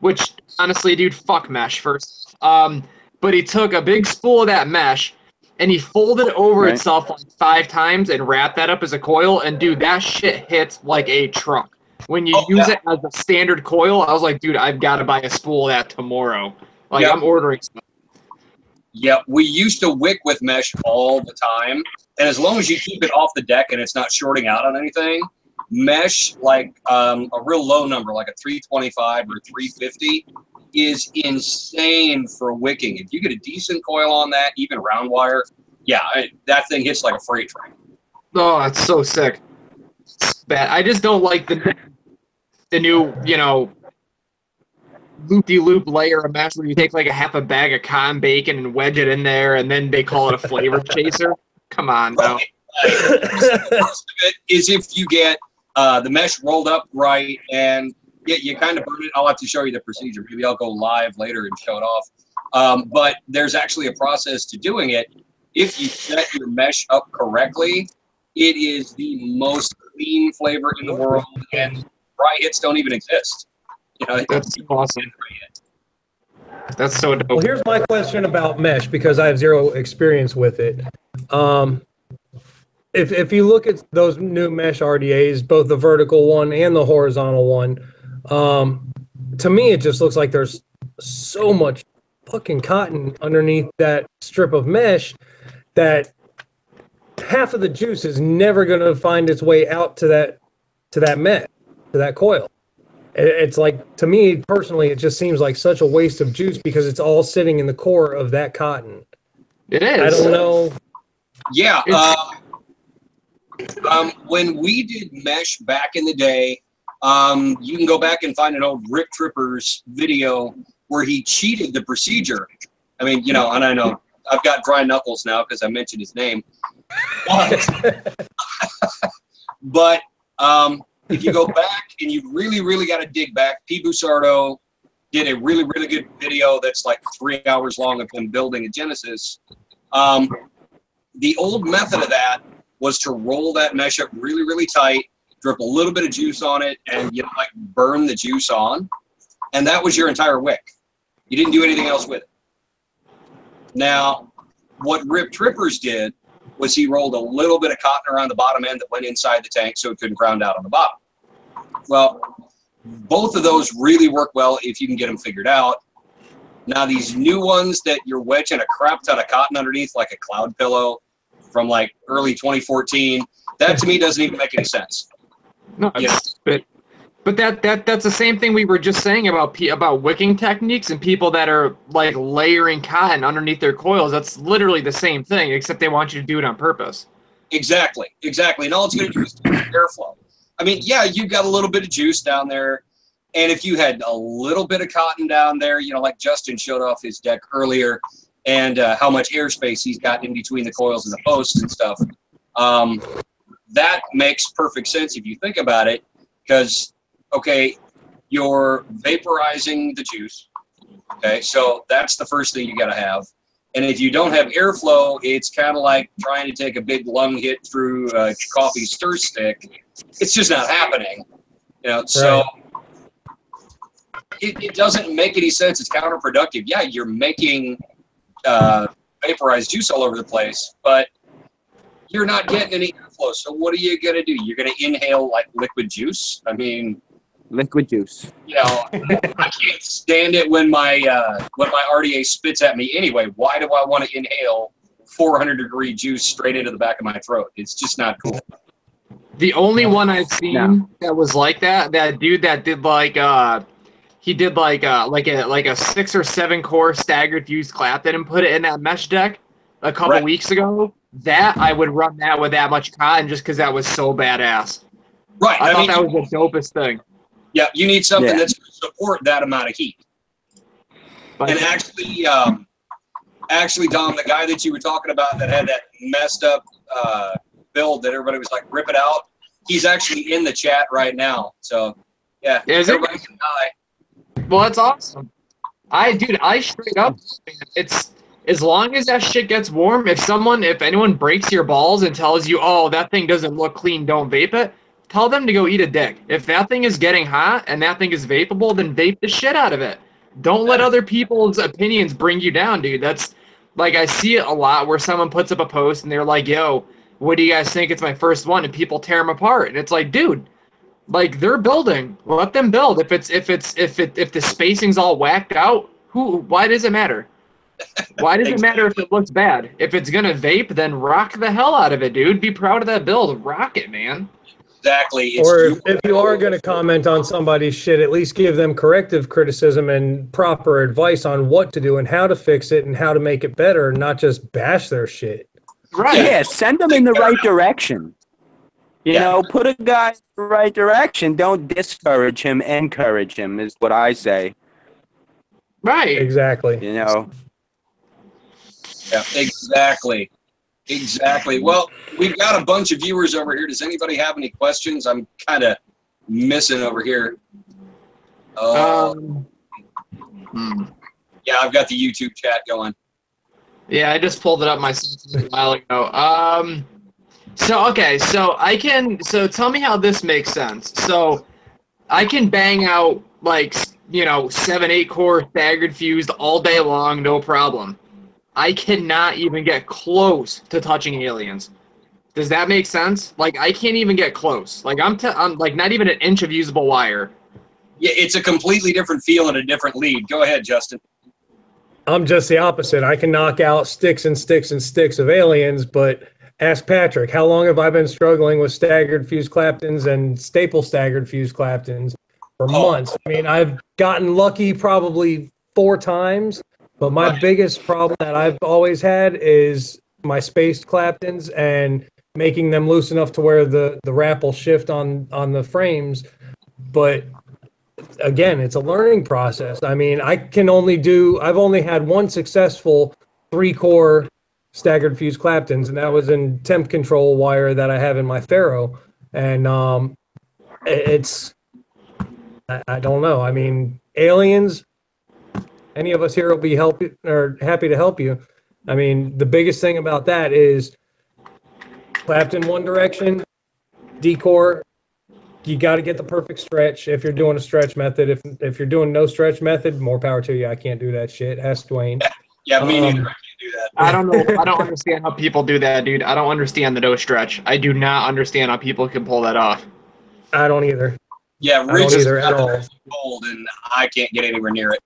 which honestly, dude, fuck mesh first. But he took a big spool of that mesh and he folded it over itself like 5 times and wrapped that up as a coil. And dude, that shit hits like a truck. When you use it as a standard coil, I was like, dude, I've got to buy a spool of that tomorrow. Like, I'm ordering stuff. Yeah, we used to wick with mesh all the time. And as long as you keep it off the deck and it's not shorting out on anything, mesh, like a real low number, like a 325 or 350, is insane for wicking. If you get a decent coil on that, even round wire, that thing hits like a freight train. Oh, that's so sick. It's bad. I just don't like the new, loop-de-loop layer of mesh where you take like a half a bag of cotton bacon and wedge it in there and then they call it a flavor chaser. Come on now. The worst of it is if you get the mesh rolled up right and you kind of burn it. I'll have to show you the procedure. Maybe I'll go live later and show it off. But there's actually a process to doing it. If you set your mesh up correctly, it is the most clean flavor in the world, and dry hits don't even exist. That's awesome. That's so dope. Well, here's my question about mesh because I have zero experience with it. If you look at those new mesh RDAs, both the vertical one and the horizontal one, to me it just looks like there's so much fucking cotton underneath that strip of mesh that half of the juice is never going to find its way out to that mesh, to that coil. It's like, to me personally, it just seems like such a waste of juice because it's all sitting in the core of that cotton. It is. I don't know. Yeah. When we did mesh back in the day, you can go back and find an old Rick Tripper's video where he cheated the procedure. I mean, and I know I've got dry knuckles now because I mentioned his name. But if you go back and you really, really got to dig back, P. Busardo did a really, really good video that's like 3 hours long of him building a Genesis. The old method of that was to roll that mesh up really, really tight, drip a little bit of juice on it, and like burn the juice on. And that was your entire wick. You didn't do anything else with it. Now, what Rip Trippers did was he rolled a little bit of cotton around the bottom end that went inside the tank so it couldn't ground out on the bottom. Well, both of those really work well if you can get them figured out. Now, these new ones that you're wedging a crap ton of cotton underneath, like a cloud pillow from like early 2014, that to me doesn't even make any sense. No, but that's the same thing we were just saying about wicking techniques and people that are like layering cotton underneath their coils. That's literally the same thing, except they want you to do it on purpose. Exactly. And all it's going to do is airflow. I mean, yeah, you've got a little bit of juice down there. And if you had a little bit of cotton down there, like Justin showed off his deck earlier, and how much airspace he's got in between the coils and the posts and stuff, that makes perfect sense if you think about it, because, okay, you're vaporizing the juice, okay, so that's the first thing you got to have. And if you don't have airflow, it's kind of like trying to take a big lung hit through a coffee stir stick. It's just not happening, so... Right. It doesn't make any sense. It's counterproductive. Yeah, you're making vaporized juice all over the place, but you're not getting any airflow. So what are you going to do? You're going to inhale like liquid juice? I mean... Liquid juice. I can't stand it when my RDA spits at me anyway. Why do I want to inhale 400-degree juice straight into the back of my throat? It's just not cool. The only one I've seen that was like that dude that did like... He did like a 6 or 7 core staggered fused Clapton and put it in that mesh deck a couple weeks ago. That I would run that with that much cotton just because that was so badass. Right. I thought that was the dopest thing. Yeah, you need something that's going to support that amount of heat. But and actually, Dom, the guy that you were talking about that had that messed up build that everybody was like, rip it out, he's actually in the chat right now. So, yeah, everybody can die. Well, that's awesome. I straight up, it's as long as that shit gets warm. If anyone breaks your balls and tells you, oh, that thing doesn't look clean, don't vape it, tell them to go eat a dick. If that thing is getting hot and that thing is vapable, then vape the shit out of it. Don't let other people's opinions bring you down, dude. That's like, I see it a lot where someone puts up a post and they're like, yo, what do you guys think? It's my first one, and people tear them apart. And it's like, dude, like, they're building. Let them build. If the spacing's all whacked out, why does it matter? Why does it matter if it looks bad? If it's gonna vape, then rock the hell out of it, dude. Be proud of that build. Rock it, man. Exactly. Or if you are going to comment on somebody's shit, at least give them corrective criticism and proper advice on what to do and how to fix it and how to make it better, not just bash their shit. Right. Yeah, send them in the right direction. You know, put a guy in the right direction. Don't discourage him. Encourage him is what I say. Right. Exactly. You know. Yeah, exactly. Exactly. Well, we've got a bunch of viewers over here. Does anybody have any questions? I'm kind of missing over here. Yeah, I've got the YouTube chat going. Yeah, I just pulled it up myself a while ago. So tell me how this makes sense. So I can bang out like, 7-8 core staggered fused all day long, no problem. I cannot even get close to touching aliens. Does that make sense? Like, I can't even get close. Like, I'm like not even an inch of usable wire. Yeah, it's a completely different feel and a different lead. Go ahead, Justin. I'm just the opposite. I can knock out sticks and sticks and sticks of aliens, but ask Patrick, how long have I been struggling with staggered fused Claptons and staple staggered fused Claptons for months? I mean, I've gotten lucky probably 4 times. But my biggest problem that I've always had is my spaced Claptons and making them loose enough to where the wrap will shift on the frames. But again, it's a learning process. I mean, I've only had one successful 3-core staggered fused Claptons, and that was in temp control wire that I have in my Faro. And I don't know. I mean, aliens, any of us here will be happy to help you. I mean, the biggest thing about that is Clapton one direction, D-core, you got to get the perfect stretch if you're doing a stretch method. If you're doing no stretch method, more power to you. I can't do that shit. Ask Dwayne. Yeah, me neither. I can't do that. I don't know. I don't understand how people do that, dude. I don't understand the no stretch. I do not understand how people can pull that off. I don't either. Yeah, I Rich don't is either at all. cold, and I can't get anywhere near it.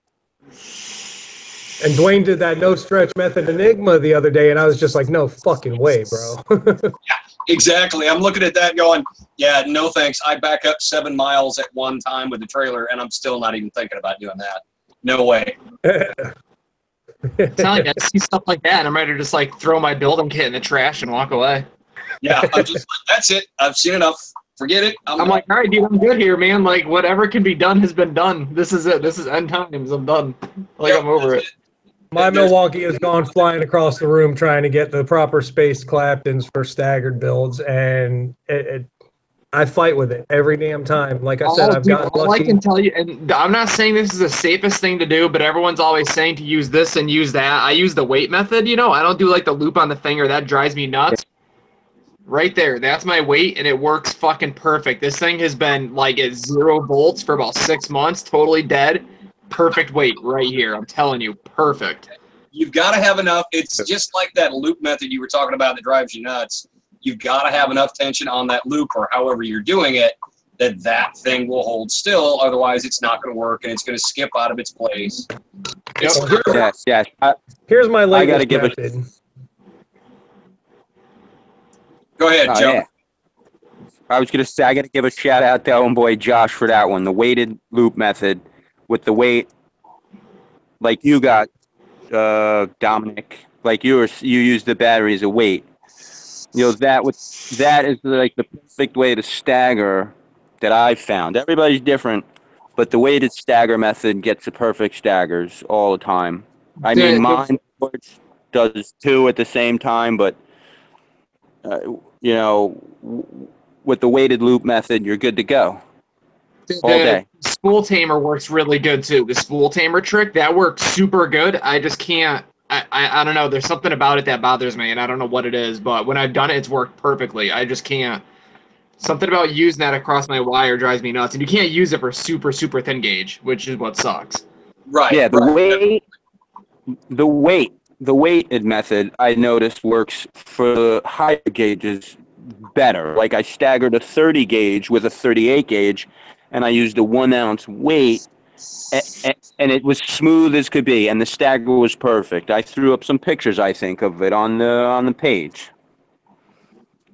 And Dwayne did that no stretch method Enigma the other day, and I was just like, no fucking way, bro. Exactly. I'm looking at that going, yeah, no thanks. I back up 7 miles at one time with the trailer, and I'm still not even thinking about doing that. No way. I'm telling you, I see stuff like that, and I'm ready to just like throw my building kit in the trash and walk away. Yeah, I'm just like, that's it. I've seen enough. Forget it. I'm like, all right, dude, I'm good here, man. Like, whatever can be done has been done. This is it. This is end times. I'm done. Like, I'm over it. My Milwaukee has gone flying across the room trying to get the proper spaced Claptons for staggered builds, and I fight with it every damn time. Like I said, I've gotten all lucky. I can tell you, and I'm not saying this is the safest thing to do, but everyone's always saying to use this and use that. I use the weight method, you know. I don't do like the loop on the finger. That drives me nuts. Right there, that's my weight, and it works fucking perfect. This thing has been like at 0 volts for about 6 months, totally dead. Perfect weight right here. I'm telling you, perfect. You've got to have enough. It's just like that loop method you were talking about that drives you nuts. You've got to have enough tension on that loop or however you're doing it that thing will hold still. Otherwise, it's not going to work, and it's going to skip out of its place. Yes. Here's my latest I gotta give method. Go ahead, Joe. Yeah. I was going to say, I got to give a shout out to homeboy Josh for that one. The weighted loop method with the weight, like you got, Dominic, like you use the battery as a weight. You know, that is like the perfect way to stagger that I've found. Everybody's different, but the weighted stagger method gets the perfect staggers all the time. I mean, mine does 2 at the same time, but you know, with the weighted loop method, you're good to go all day. The spool tamer works really good too. The spool tamer trick, that works super good. I just can't. I don't know. There's something about it that bothers me, and I don't know what it is. But when I've done it, it's worked perfectly. I just can't. Something about using that across my wire drives me nuts, and you can't use it for super thin gauge, which is what sucks. Right. Yeah, right. The weighted method I noticed works for the higher gauges better. Like I staggered a 30 gauge with a 38 gauge, and I used a 1 ounce weight, and it was smooth as could be, and the stagger was perfect. I threw up some pictures, I think, of it on the page.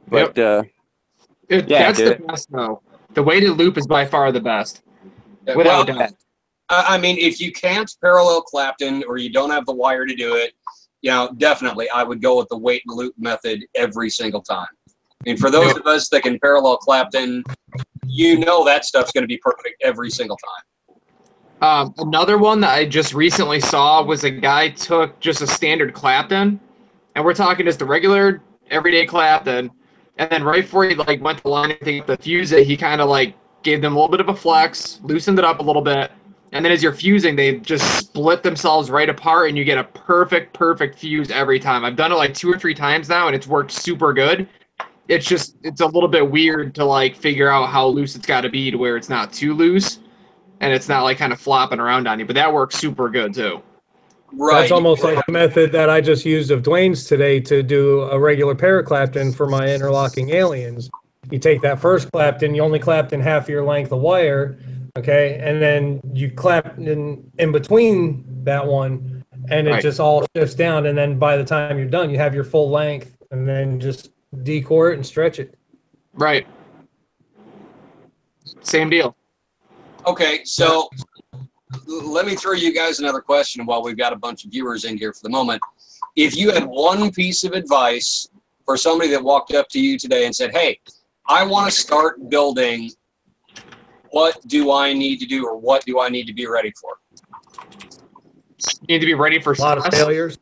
But that's the best though. The weighted loop is by far the best. Without doubt. I mean, if you can't parallel Clapton or you don't have the wire to do it, you know, definitely I would go with the weight and loop method every single time. I mean, for those of us that can parallel Clapton, you know that stuff's going to be perfect every single time. Another one that I just recently saw was a guy took just a standard Clapton, and we're talking just a regular everyday Clapton, and then right before he like went to line everything to fuse it, he kind of like gave them a little bit of a flex, loosened it up a little bit, and then as you're fusing, they just split themselves right apart, and you get a perfect fuse every time. I've done it like 2 or 3 times now, and it's worked super good. It's a little bit weird to like figure out how loose it's got to be to where it's not too loose, and it's not like kind of flopping around on you. But that works super good too. Right. That's almost like the method that I just used of Dwayne's today to do a regular pair of Clapton for my interlocking aliens. You take that first Clapton, you only Clapton half your length of wire, okay, and then you Clapton in between that one, and it just all shifts down. And then by the time you're done, you have your full length, and then just decore it and stretch it. Right. Same deal. Okay, so let me throw you guys another question while we've got a bunch of viewers in here for the moment. If you had one piece of advice for somebody that walked up to you today and said, hey, I want to start building what do I need to do, or what do I need to be ready for? You need to be ready for A lot of stress. failures.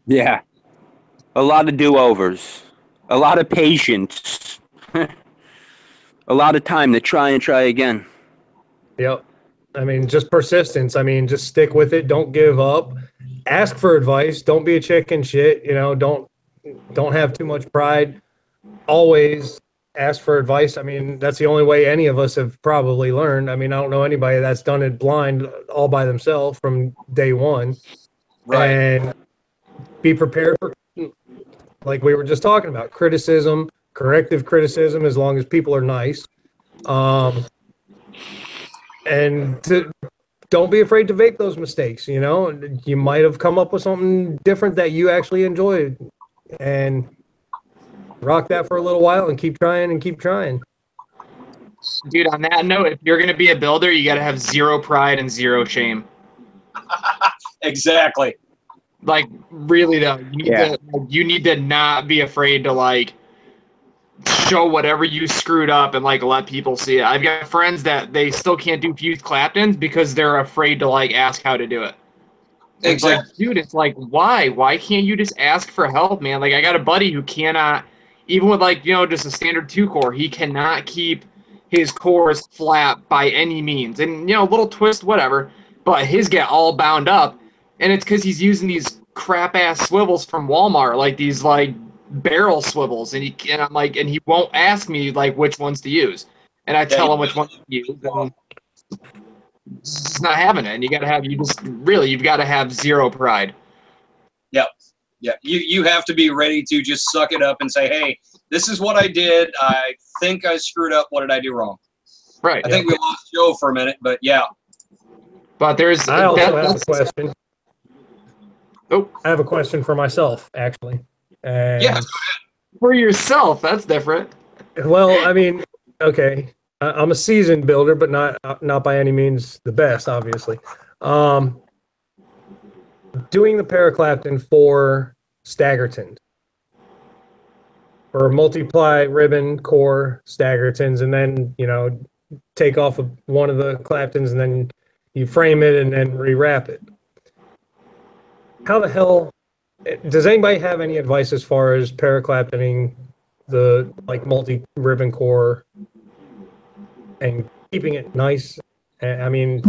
Yeah. A lot of do-overs. A lot of patience. A lot of time to try and try again. Yep. I mean, just persistence. I mean, just stick with it. Don't give up. Ask for advice. Don't be a chicken shit. You know, don't have too much pride. Always ask for advice. I mean, that's the only way any of us have probably learned. I mean, I don't know anybody that's done it blind all by themselves from day one. Right. And be prepared for, like we were just talking about, criticism, corrective criticism, as long as people are nice. And don't be afraid to make those mistakes. You know, you might have come up with something different that you actually enjoyed, and rock that for a little while and keep trying and keep trying. Dude, on that note, if you're going to be a builder, you got to have zero pride and zero shame. Exactly. Like, really, though, Yeah. you need to not be afraid to, like, show whatever you screwed up and, like, let people see it. I've got friends that they still can't do fused Claptons because they're afraid to, like, ask how to do it. And it's like, dude, it's like, why? Why can't you just ask for help, man? Like, I got a buddy who cannot, even with, like, you know, just a standard 2-core, he cannot keep his cores flat by any means. And, you know, a little twist, whatever, but his get all bound up. And it's because he's using these crap-ass swivels from Walmart, like these, like, barrel swivels. And I'm like, and he won't ask me, like, which ones to use. And I tell him which ones to use, and it's just not having it. And you've got to have zero pride. Yep. Yeah. You have to be ready to just suck it up and say, hey, this is what I did. I think I screwed up. What did I do wrong? Right. I think we lost Joe for a minute, but yeah. But there's I also have a question. Oh, I have a question for myself, actually. And, Yeah. for yourself, that's different. well, I mean, okay, I'm a seasoned builder, but not by any means the best, obviously. Doing the Paraclapton for Staggerton, or multiply ribbon core Staggertons, and then, you know, take off one of the Claptons and then you frame it and then rewrap it. How the hell does anybody have any advice as far as Paraclaptoning the, like, multi ribbon core and keeping it nice? I mean,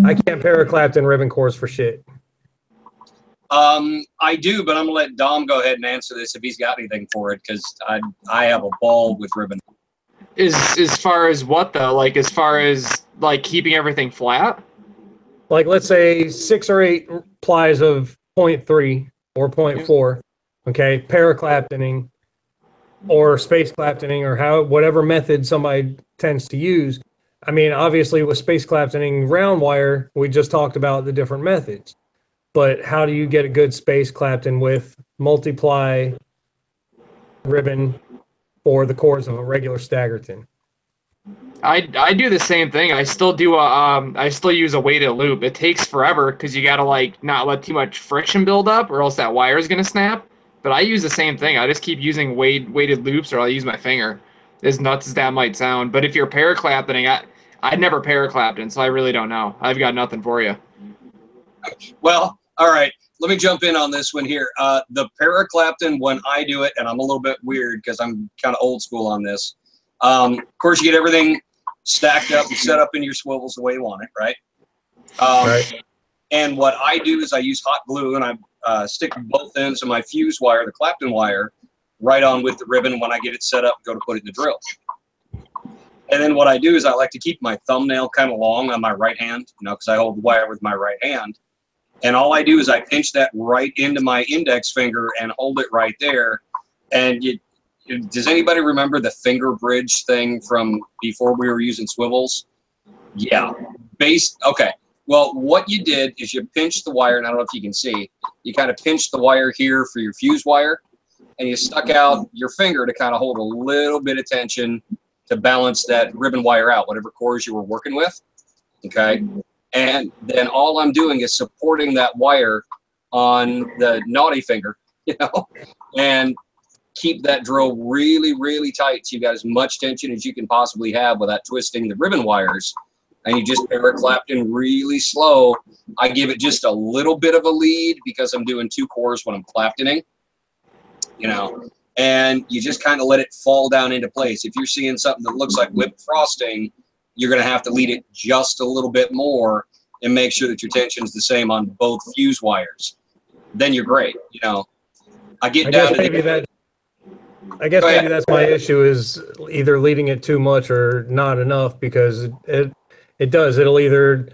I can't Paraclapton ribbon cores for shit. I do, but I'm gonna let Dom go ahead and answer this if he's got anything for it, because I have a ball with ribbon. As far as what though? Like as far as like keeping everything flat? Like, let's say 6 or 8 plies of 0.3 or 0.4, okay, Paraclaptoning or space Claptoning, or whatever method somebody tends to use. I mean, obviously with space Claptoning round wire, we just talked about the different methods. But how do you get a good space Clapton with multiply ribbon for the cores of a regular Staggerton? I do the same thing. I still do I still use a weighted loop. It takes forever because you gotta like not let too much friction build up, or else that wire is gonna snap. But I use the same thing. I just keep using weighted loops, or I'll use my finger. As nuts as that might sound, but if you're Paraclaptoning, I never Paraclapton, so I really don't know. I've got nothing for you. Well, all right. Let me jump in on this one here. The Paraclapton, when I do it, and I'm a little bit weird because I'm kind of old school on this. Of course, you get everything stacked up and set up in your swivels the way you want it, right? Right. And what I do is I use hot glue, and I stick both ends of my fuse wire, the Clapton wire, right on with the ribbon when I get it set up, go to put it in the drill. And then what I do is I like to keep my thumbnail kind of long on my right hand, you know, because I hold the wire with my right hand. And all I do is I pinch that right into my index finger and hold it right there. And does anybody remember the finger bridge thing from before we were using swivels? Yeah. Okay. Well, what you did is you pinched the wire, and I don't know if you can see, you kind of pinched the wire here for your fuse wire, and you stuck out your finger to kind of hold a little bit of tension to balance that ribbon wire out, whatever cores you were working with. Okay. And then all I'm doing is supporting that wire on the naughty finger, you know, and keep that drill really, really tight so you got as much tension as you can possibly have without twisting the ribbon wires. And you just para-clapton really slow. I give it just a little bit of a lead because I'm doing 2 cores when I'm claptoning, you know, and you just kind of let it fall down into place. If you're seeing something that looks like whipped frosting, you're going to have to lead it just a little bit more and make sure that your tension's the same on both fuse wires. Then you're great, you know. I guess maybe that's my issue, is either leading it too much or not enough, because it'll either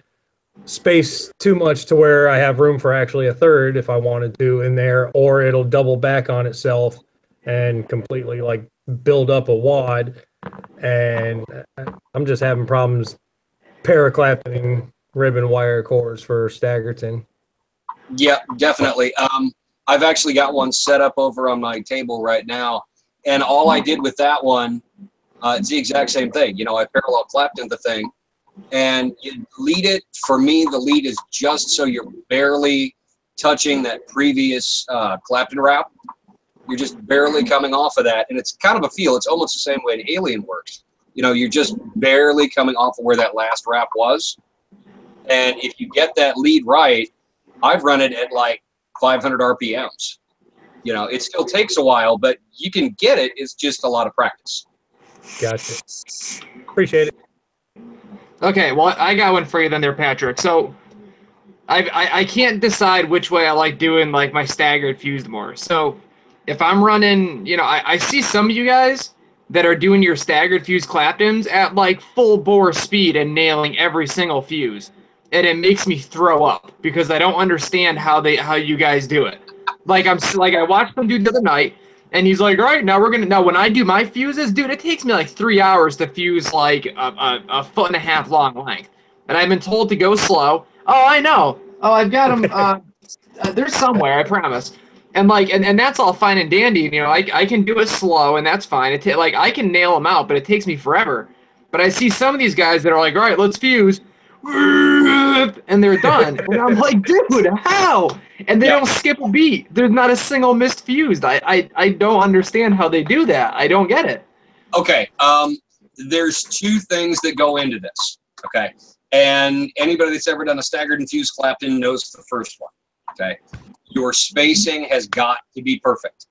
space too much to where I have room for actually a third if I wanted to in there, or it'll double back on itself and completely like build up a wad. And I'm just having problems para-claptoning ribbon wire cores for Staggerton. Yeah, definitely. I've actually got one set up over on my table right now, and all I did with that one, it's the exact same thing. You know, I parallel claptoned the thing, and you lead it. For me, the lead is just so you're barely touching that previous clapton wrap. You're just barely coming off of that, and it's kind of a feel. It's almost the same way an Alien works. You know, you're just barely coming off of where that last wrap was. And if you get that lead right, I've run it at like 500 RPMs. You know, it still takes a while, but you can get it. It's just a lot of practice. Gotcha. Appreciate it. Okay, well, I got one for you then there, Patrick. So I can't decide which way I like doing like my staggered fused more. So if I'm running, you know, I see some of you guys that are doing your staggered fuse claptons at like full bore speed and nailing every single fuse. And it makes me throw up because I don't understand how you guys do it. Like I watched some dude the other night, and he's like, all right, now when I do my fuses, dude, it takes me like 3 hours to fuse like a 1.5 foot long length. And I've been told to go slow. Oh, I know. Oh, I've got them. They're somewhere, I promise. And like, and that's all fine and dandy. You know, I can do it slow, and that's fine. Like I can nail them out, but it takes me forever. But I see some of these guys that are like, all right, let's fuse. And they're done. And I'm like, dude, how? And they don't skip a beat. There's not a single missed fused. I don't understand how they do that. I don't get it. Okay. There's 2 things that go into this. Okay. And anybody that's ever done a staggered and fused clapton knows the first one. Okay. Your spacing has got to be perfect.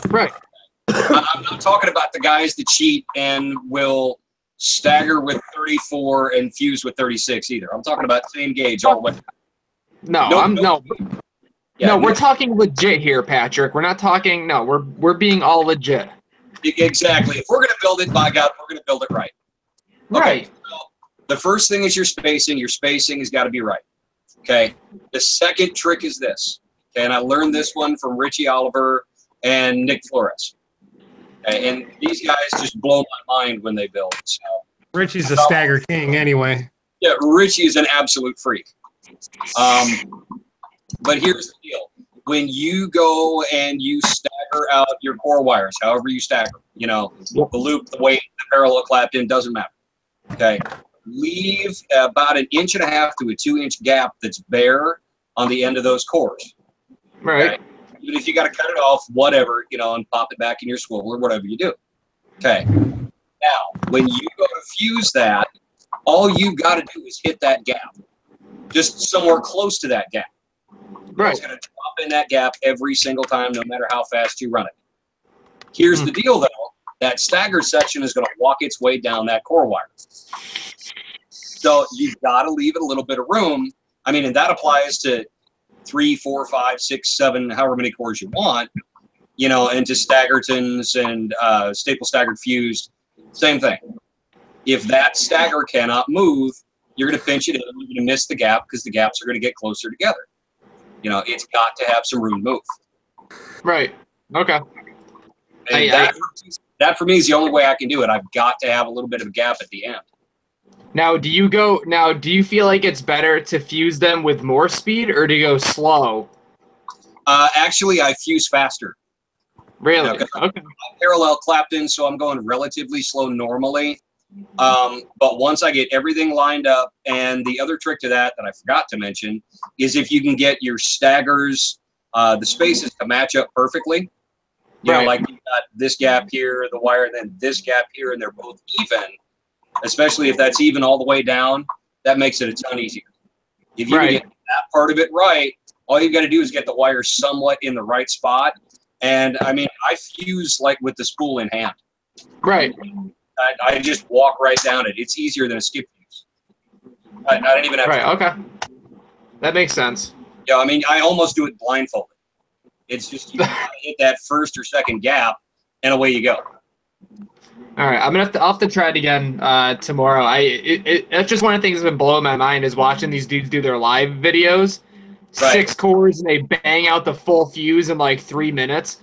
Right. I'm not talking about the guys that cheat and will stagger with 34 and fuse with 36 either. I'm talking about same gauge all the way. No, we're talking legit here, Patrick. We're not talking. No, we're being all legit. Exactly. If we're gonna build it, by God, we're gonna build it right. Okay, right. So the first thing is your spacing. Your spacing has got to be right. Okay. The second trick is this. Okay, and I learned this one from Richie Oliver and Nick Flores. Okay, and these guys just blow my mind when they build. So Richie's a stagger king anyway. Yeah, Richie is an absolute freak. But here's the deal. When you go and you stagger out your core wires, however you stagger, you know, the loop, the weight, the parallel clapped in, doesn't matter. Okay. Leave about 1.5 inches to a 2-inch gap that's bare on the end of those cores. Right. Okay? Even if you got to cut it off, whatever, you know, and pop it back in your swivel or whatever you do. Okay. Now, when you go to fuse that, all you've got to do is hit that gap. Just somewhere close to that gap. Right. It's going to drop in that gap every single time, no matter how fast you run it. Here's the deal, though. That stagger section is going to walk its way down that core wire. So you've got to leave it a little bit of room. I mean, and that applies to 3, 4, 5, 6, 7, however many cores you want, you know, and to staggertons and staple staggered fused, same thing. If that stagger cannot move, you're going to pinch it in and you're going to miss the gap because the gaps are going to get closer together. You know, it's got to have some room to move. Right. Okay. And that for me is the only way I can do it. I've got to have a little bit of a gap at the end. Now, do you feel like it's better to fuse them with more speed or to go slow? Actually, I fuse faster. Really? You know, okay. I'm parallel clapped in, so I'm going relatively slow normally. But once I get everything lined up, and the other trick to that I forgot to mention is if you can get your staggers, the spaces to match up perfectly. You know, like got this gap here, the wire, and then this gap here, and they're both even, especially if that's even all the way down, that makes it a ton easier. If you can get that part of it right, all you got to do is get the wire somewhat in the right spot. And I mean, I fuse like with the spool in hand. Right. I just walk right down it. It's easier than a skip fuse. I don't even have to. Okay. That makes sense. Yeah, I mean, I almost do it blindfolded. It's just you hit that first or second gap, and away you go. All right, I'll have to try it again tomorrow. That's just one of the things that's been blowing my mind is watching these dudes do their live videos. Right. 6 cores and they bang out the full fuse in like 3 minutes.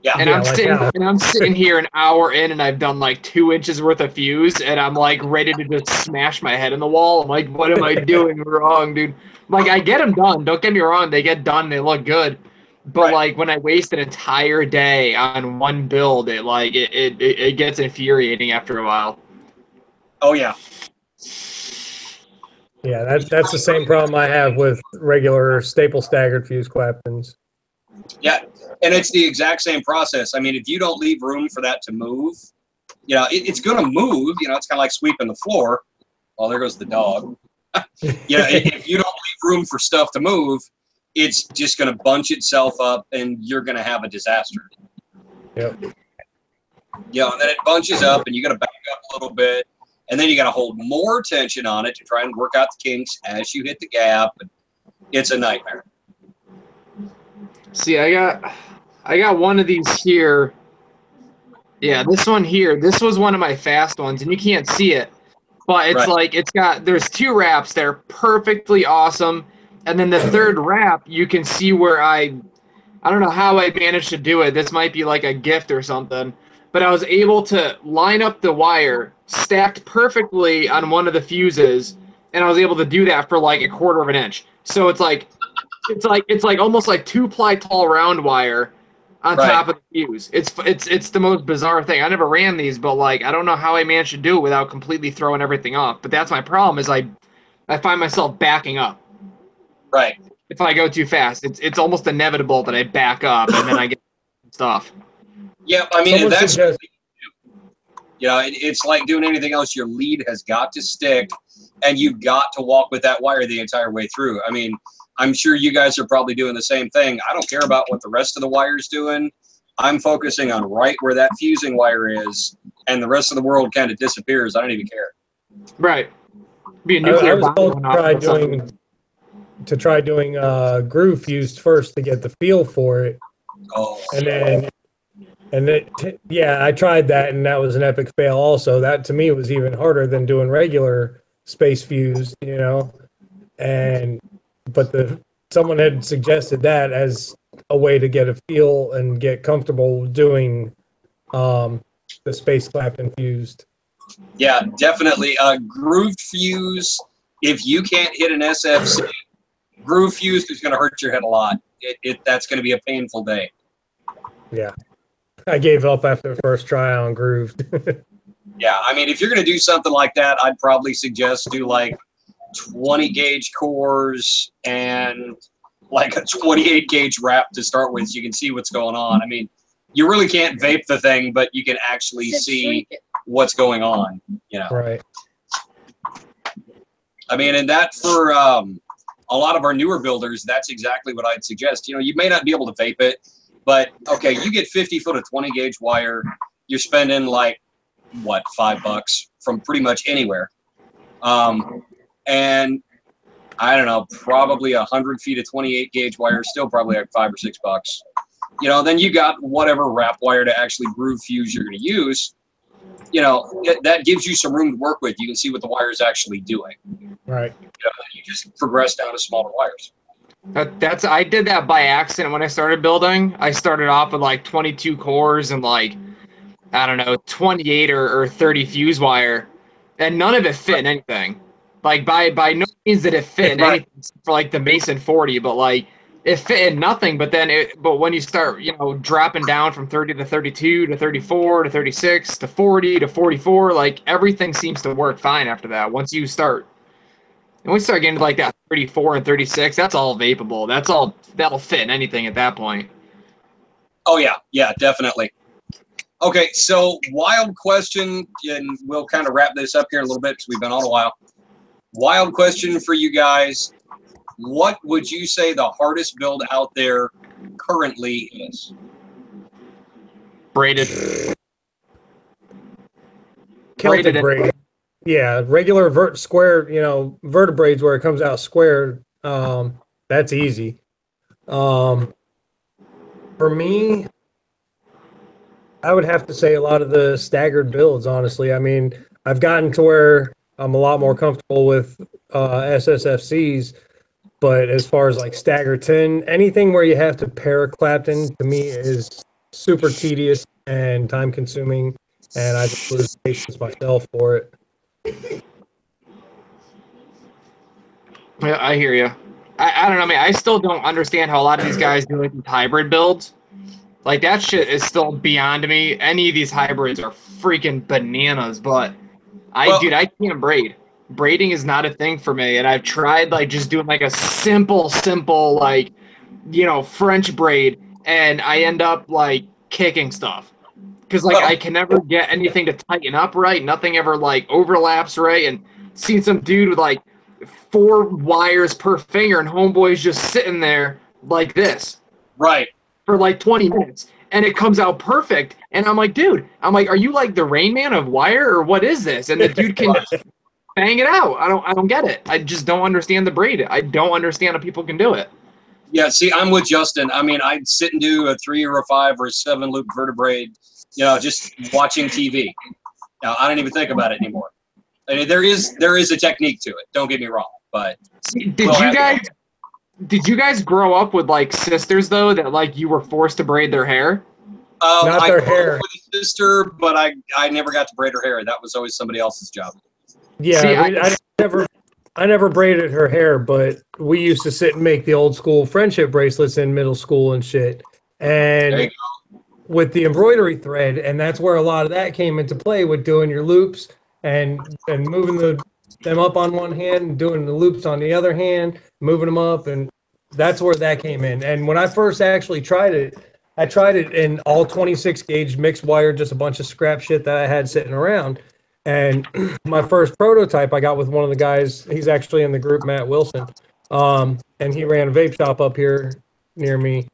Yeah. And I'm sitting here an hour in and I've done like 2 inches worth of fuse and I'm like ready to just smash my head in the wall. I'm like, what am I doing wrong, dude? Like I get them done. Don't get me wrong, they get done. They look good. But like when I waste an entire day on one build, it gets infuriating after a while. Oh yeah. Yeah, that's the same problem I have with regular staple staggered fuse claptons. Yeah, and it's the exact same process. I mean, if you don't leave room for that to move, it's going to move. It's kind of like sweeping the floor. Oh, there goes the dog. If you don't leave room for stuff to move, it's just going to bunch itself up, and you're going to have a disaster. Yep. Yeah, and then it bunches up, and you got to back up a little bit. And then you got to hold more tension on it to try and work out the kinks as you hit the gap. It's a nightmare. See, I got one of these here. Yeah, this one here. This was one of my fast ones, and you can't see it. But it's there's 2 wraps. They're perfectly awesome. And then the third wrap, you can see where I don't know how I managed to do it. This might be like a gift or something. But I was able to line up the wire stacked perfectly on one of the fuses, and I was able to do that for like 1/4 of an inch. So it's like almost like 2-ply tall round wire on top of the fuse. It's the most bizarre thing. I never ran these, but like I don't know how I managed to do it without completely throwing everything off. But that's my problem is I find myself backing up. Right. If I go too fast, it's almost inevitable that I back up and then I get stuff. Yeah, I mean, it's like doing anything else. Your lead has got to stick, and you've got to walk with that wire the entire way through. I mean, I'm sure you guys are probably doing the same thing. I don't care about what the rest of the wire's doing. I'm focusing on right where that fusing wire is, and the rest of the world kind of disappears. I don't even care. Right. Be a nuclear I was told to try doing groove fused first to get the feel for it. Oh. I tried that, and that was an epic fail also. That, to me, was even harder than doing regular space fused, But someone had suggested that as a way to get a feel and get comfortable doing the space clapton fused. Yeah, definitely. Grooved fuse, if you can't hit an SFC, groove fused is going to hurt your head a lot. That's going to be a painful day. Yeah. I gave up after the first try on grooved. Yeah, I mean, if you're going to do something like that, I'd probably suggest do like 20 gauge cores and like a 28 gauge wrap to start with so you can see what's going on. I mean, you really can't vape the thing, but you can actually see what's going on, Right. I mean, and that for a lot of our newer builders, that's exactly what I'd suggest. You may not be able to vape it, but okay, you get 50 foot of 20 gauge wire, you're spending like, what, $5 from pretty much anywhere. And I don't know, probably 100 feet of 28 gauge wire, still probably like $5 or $6. Then you got whatever wrap wire to actually groove fuse you're going to use. That gives you some room to work with. You can see what the wire is actually doing. Right. You just progress down to smaller wires. I did that by accident when I started building. I started off with like 22 cores and like, I don't know, 28 or 30 fuse wire, and none of it fit in anything. Like by no means did it fit in anything for like the Mason 40, but like it fit in nothing. But when you start, dropping down from 30 to 32 to 34 to 36 to 40 to 44, like everything seems to work fine after that. Once you start getting to like that 34 and 36, that's all vapable. That'll fit in anything at that point. Oh yeah, definitely. Okay, so wild question, and we'll kind of wrap this up here in a little bit because we've been on a while. Wild question for you guys. What would you say the hardest build out there currently is? Braided. Celtic Braided. braid. Yeah, regular square, vertebrades where it comes out square. That's easy. For me, I would have to say a lot of the staggered builds, honestly. I mean, I've gotten to where I'm a lot more comfortable with SSFCs, but as far as like stagger 10, anything where you have to pair a Clapton to me is super tedious and time consuming, and I just lose patience myself for it. Yeah, I hear you. I don't know, man. I still don't understand how a lot of these guys do like these hybrid builds. Like, that shit is still beyond me. Any of these hybrids are freaking bananas, but dude, I can't braid. Braiding is not a thing for me, and I've tried like just doing like a simple like, French braid, and I end up like kicking stuff because like I can never get anything to tighten up right. Nothing ever like overlaps right, and seen some dude with like 4 wires per finger, and homeboy's just sitting there like this. Right. For like 20 minutes, and it comes out perfect. And I'm like, dude, are you like the Rain Man of wire, or what is this? And the dude can bang it out. I don't get it. I just don't understand the braid. I don't understand how people can do it. Yeah, see, I'm with Justin. I mean, I'd sit and do a 3 or a 5 or a 7 loop vertebrae, just watching TV. Now, I don't even think about it anymore. I mean, there is a technique to it. Don't get me wrong, but did you guys grow up with like sisters though that like you were forced to braid their hair? Not their hair. With a sister, but I never got to braid her hair. That was always somebody else's job. Yeah, see, I never braided her hair, but we used to sit and make the old school friendship bracelets in middle school and shit. And with the embroidery thread, and that's where a lot of that came into play with doing your loops and moving them up on one hand and doing the loops on the other hand, moving them up, and that's where that came in. And when I first actually tried it, I tried it in all 26 gauge mixed wire, just a bunch of scrap shit that I had sitting around. And my first prototype I got with one of the guys, he's actually in the group, Matt Wilson, and he ran a vape shop up here near me.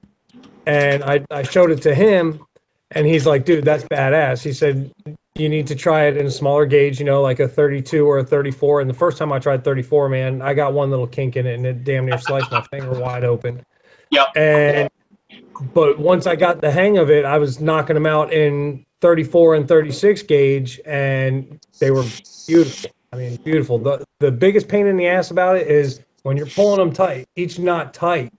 And I showed it to him, and he's like, dude, that's badass. He said, you need to try it in a smaller gauge, like a 32 or a 34. And the first time I tried 34, man, I got one little kink in it, and it damn near sliced my finger wide open. Yep. But once I got the hang of it, I was knocking them out in 34 and 36 gauge, and they were beautiful. I mean, beautiful. The biggest pain in the ass about it is when you're pulling them tight, each knot tight.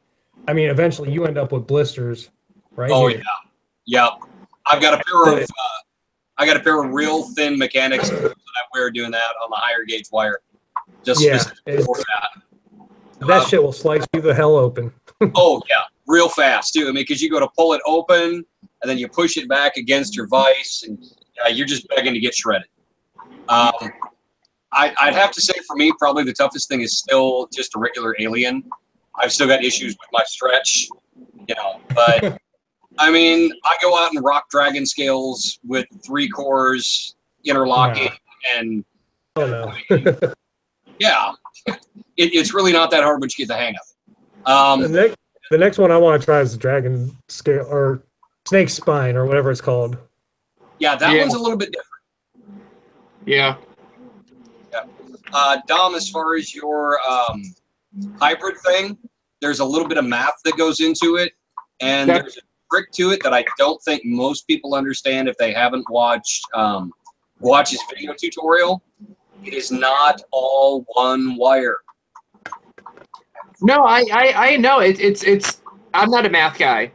I mean, eventually you end up with blisters right here. Yeah. I've got a pair of real thin mechanics that I wear doing that on the higher gauge wire. Just specifically for that. That shit will slice you the hell open. Oh yeah, real fast too. I mean, because you go to pull it open and then you push it back against your vise, and you're just begging to get shredded. I'd have to say for me, probably the toughest thing is still just a regular alien. I've still got issues with my stretch, but I mean, I go out and rock dragon scales with 3 cores interlocking, and yeah, it's really not that hard once you get the hang of it. The next one I want to try is the dragon scale or snake spine or whatever it's called. Yeah, that one's a little bit different. Yeah. Dom, as far as your hybrid thing, there's a little bit of math that goes into it, and there's a trick to it that I don't think most people understand if they haven't watched his video tutorial. It is not all one wire. No, I know it's I'm not a math guy,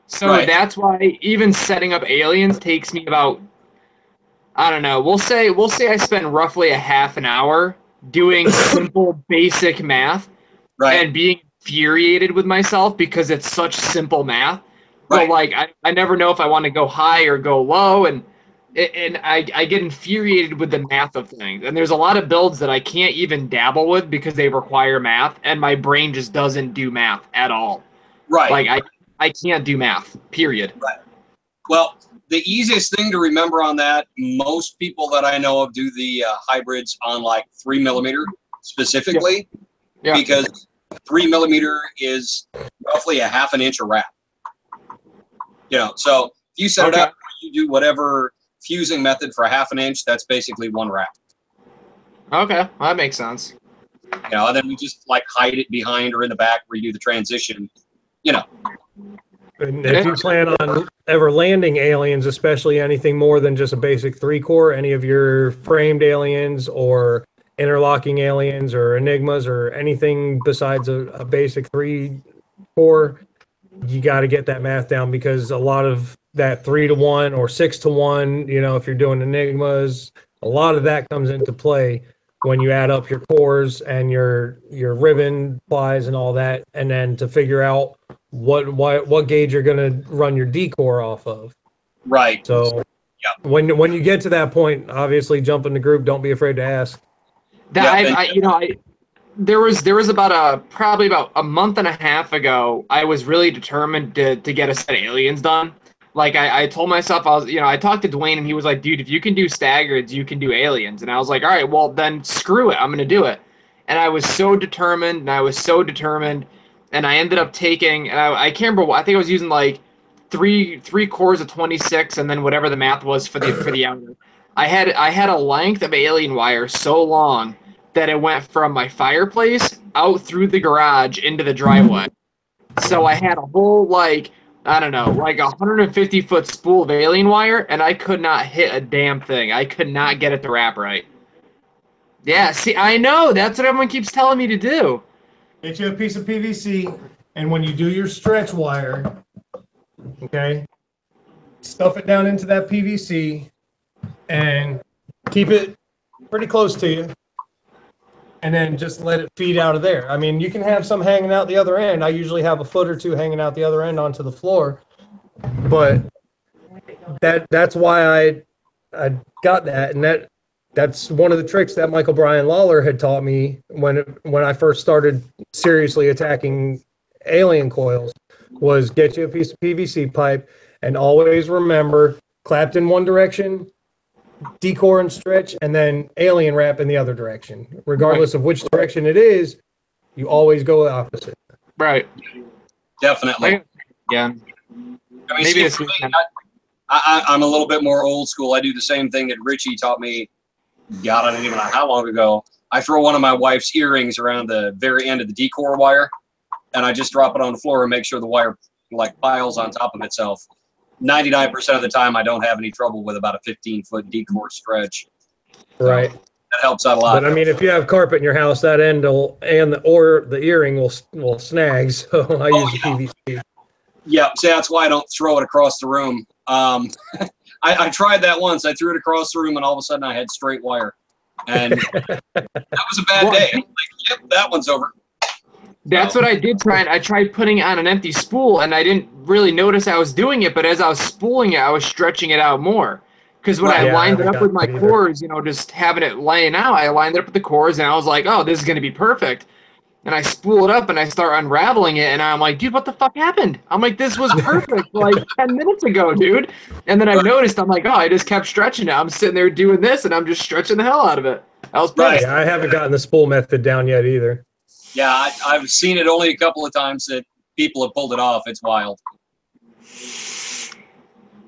so that's why even setting up aliens takes me about, I don't know, we'll say I spend roughly a half an hour doing simple basic math and being infuriated with myself because it's such simple math. But like I never know if I want to go high or go low, and I get infuriated with the math of things. And there's a lot of builds that I can't even dabble with because they require math, and my brain just doesn't do math at all. Like I can't do math, period. Well, the easiest thing to remember on that, most people that I know of do the hybrids on like 3mm specifically, because 3mm is roughly a ½ inch of wrap. You know, so if you set it up, you do whatever fusing method for ½ inch, that's basically one wrap. Okay, well, that makes sense. You know, and then we just like hide it behind or in the back where you do the transition. You know. And if you plan on ever landing aliens, especially anything more than just a basic 3-core, any of your framed aliens or interlocking aliens or enigmas or anything besides a basic 3-core, you got to get that math down, because a lot of that 3-to-1 or 6-to-1, you know, if you're doing enigmas, a lot of that comes into play when you add up your cores and your ribbon plies and all that, and then to figure out what gauge you're going to run your D-core off of. Right. So when you get to that point, obviously jump in the group. Don't be afraid to ask. There was about probably about a month and a half ago, I was really determined to get a set of aliens done. Like I told myself, I talked to Dwayne and he was like, dude, if you can do staggereds, you can do aliens. And I was like, all right, well then screw it, I'm going to do it. And I was so determined, and I ended up taking, and I can't remember, I think I was using like three cores of 26 and then whatever the math was for the outer. I had a length of alien wire so long that it went from my fireplace out through the garage into the driveway. So I had a whole, like, I don't know, like 150-foot spool of alien wire, and I could not hit a damn thing. I could not get it to wrap right. Yeah, see, I know. That's what everyone keeps telling me to do. Get you a piece of PVC, and when you do your stretch wire, okay, stuff it down into that PVC and keep it pretty close to you, and then just let it feed out of there. I mean, you can have some hanging out the other end. I usually have a foot or two hanging out the other end onto the floor, but that's why I got that, and that's one of the tricks that Michael Brian Lawler had taught me when I first started seriously attacking alien coils, was get you a piece of PVC pipe and always remember clapped in one direction, D-core and stretch, and then alien wrap in the other direction. Regardless of which direction it is, you always go the opposite. Right. Definitely. Yeah. I mean, Maybe see, for me, I'm a little bit more old school. I do the same thing that Richie taught me. God, I don't even know how long ago. I throw one of my wife's earrings around the very end of the D-core wire, and I just drop it on the floor and make sure the wire like piles on top of itself. 99% of the time, I don't have any trouble with about a 15-foot D-core stretch. Right. So that helps out a lot. But I mean, if you have carpet in your house, that end or the earring will snag. So I use the PVC. Yeah, see, that's why I don't throw it across the room. I tried that once. I threw it across the room, and all of a sudden I had straight wire. And that was a bad day. I'm like, yep, that one's over. That's what I did try. I tried putting it on an empty spool, and I didn't really notice I was doing it, but as I was spooling it, I was stretching it out more. Because when I lined it up with my cores, just having it laying out, I lined it up with the cores, and I was like, oh, this is going to be perfect. And I spool it up, and I start unraveling it, and I'm like, dude, what the fuck happened? I'm like, this was perfect like 10 minutes ago, dude. And then I noticed, I'm like, oh, I just kept stretching it. I'm sitting there doing this, and I'm just stretching the hell out of it. I was perfect. Right. I haven't gotten the spool method down yet either. Yeah, I've seen it only a couple of times that people have pulled it off. It's wild.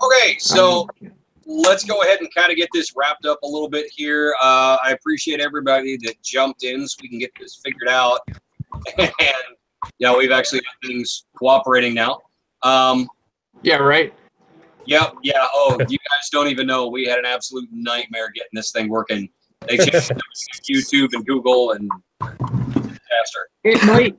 Okay, so let's go ahead and kind of get this wrapped up a little bit here. I appreciate everybody that jumped in so we can get this figured out. And, we've actually got things cooperating now. Yeah, right? Yep, yeah. Oh, you guys don't even know. We had an absolute nightmare getting this thing working. They changed YouTube and Google and disaster. It might,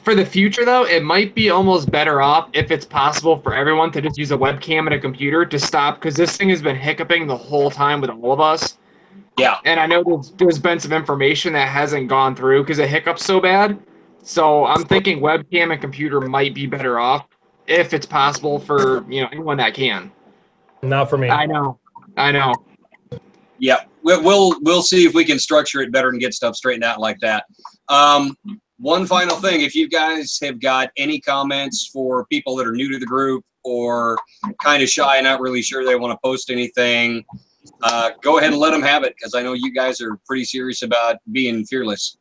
for the future though, it might be almost better off if it's possible for everyone to just use a webcam and a computer to stop, because this thing has been hiccuping the whole time with all of us. Yeah. And I know there's been some information that hasn't gone through because it hiccups so bad. So I'm thinking webcam and computer might be better off if it's possible for anyone that can. Not for me. I know. Yeah, we'll see if we can structure it better and get stuff straightened out like that. One final thing, if you guys have got any comments for people that are new to the group or kind of shy, not really sure they want to post anything, go ahead and let them have it, because I know you guys are pretty serious about being fearless.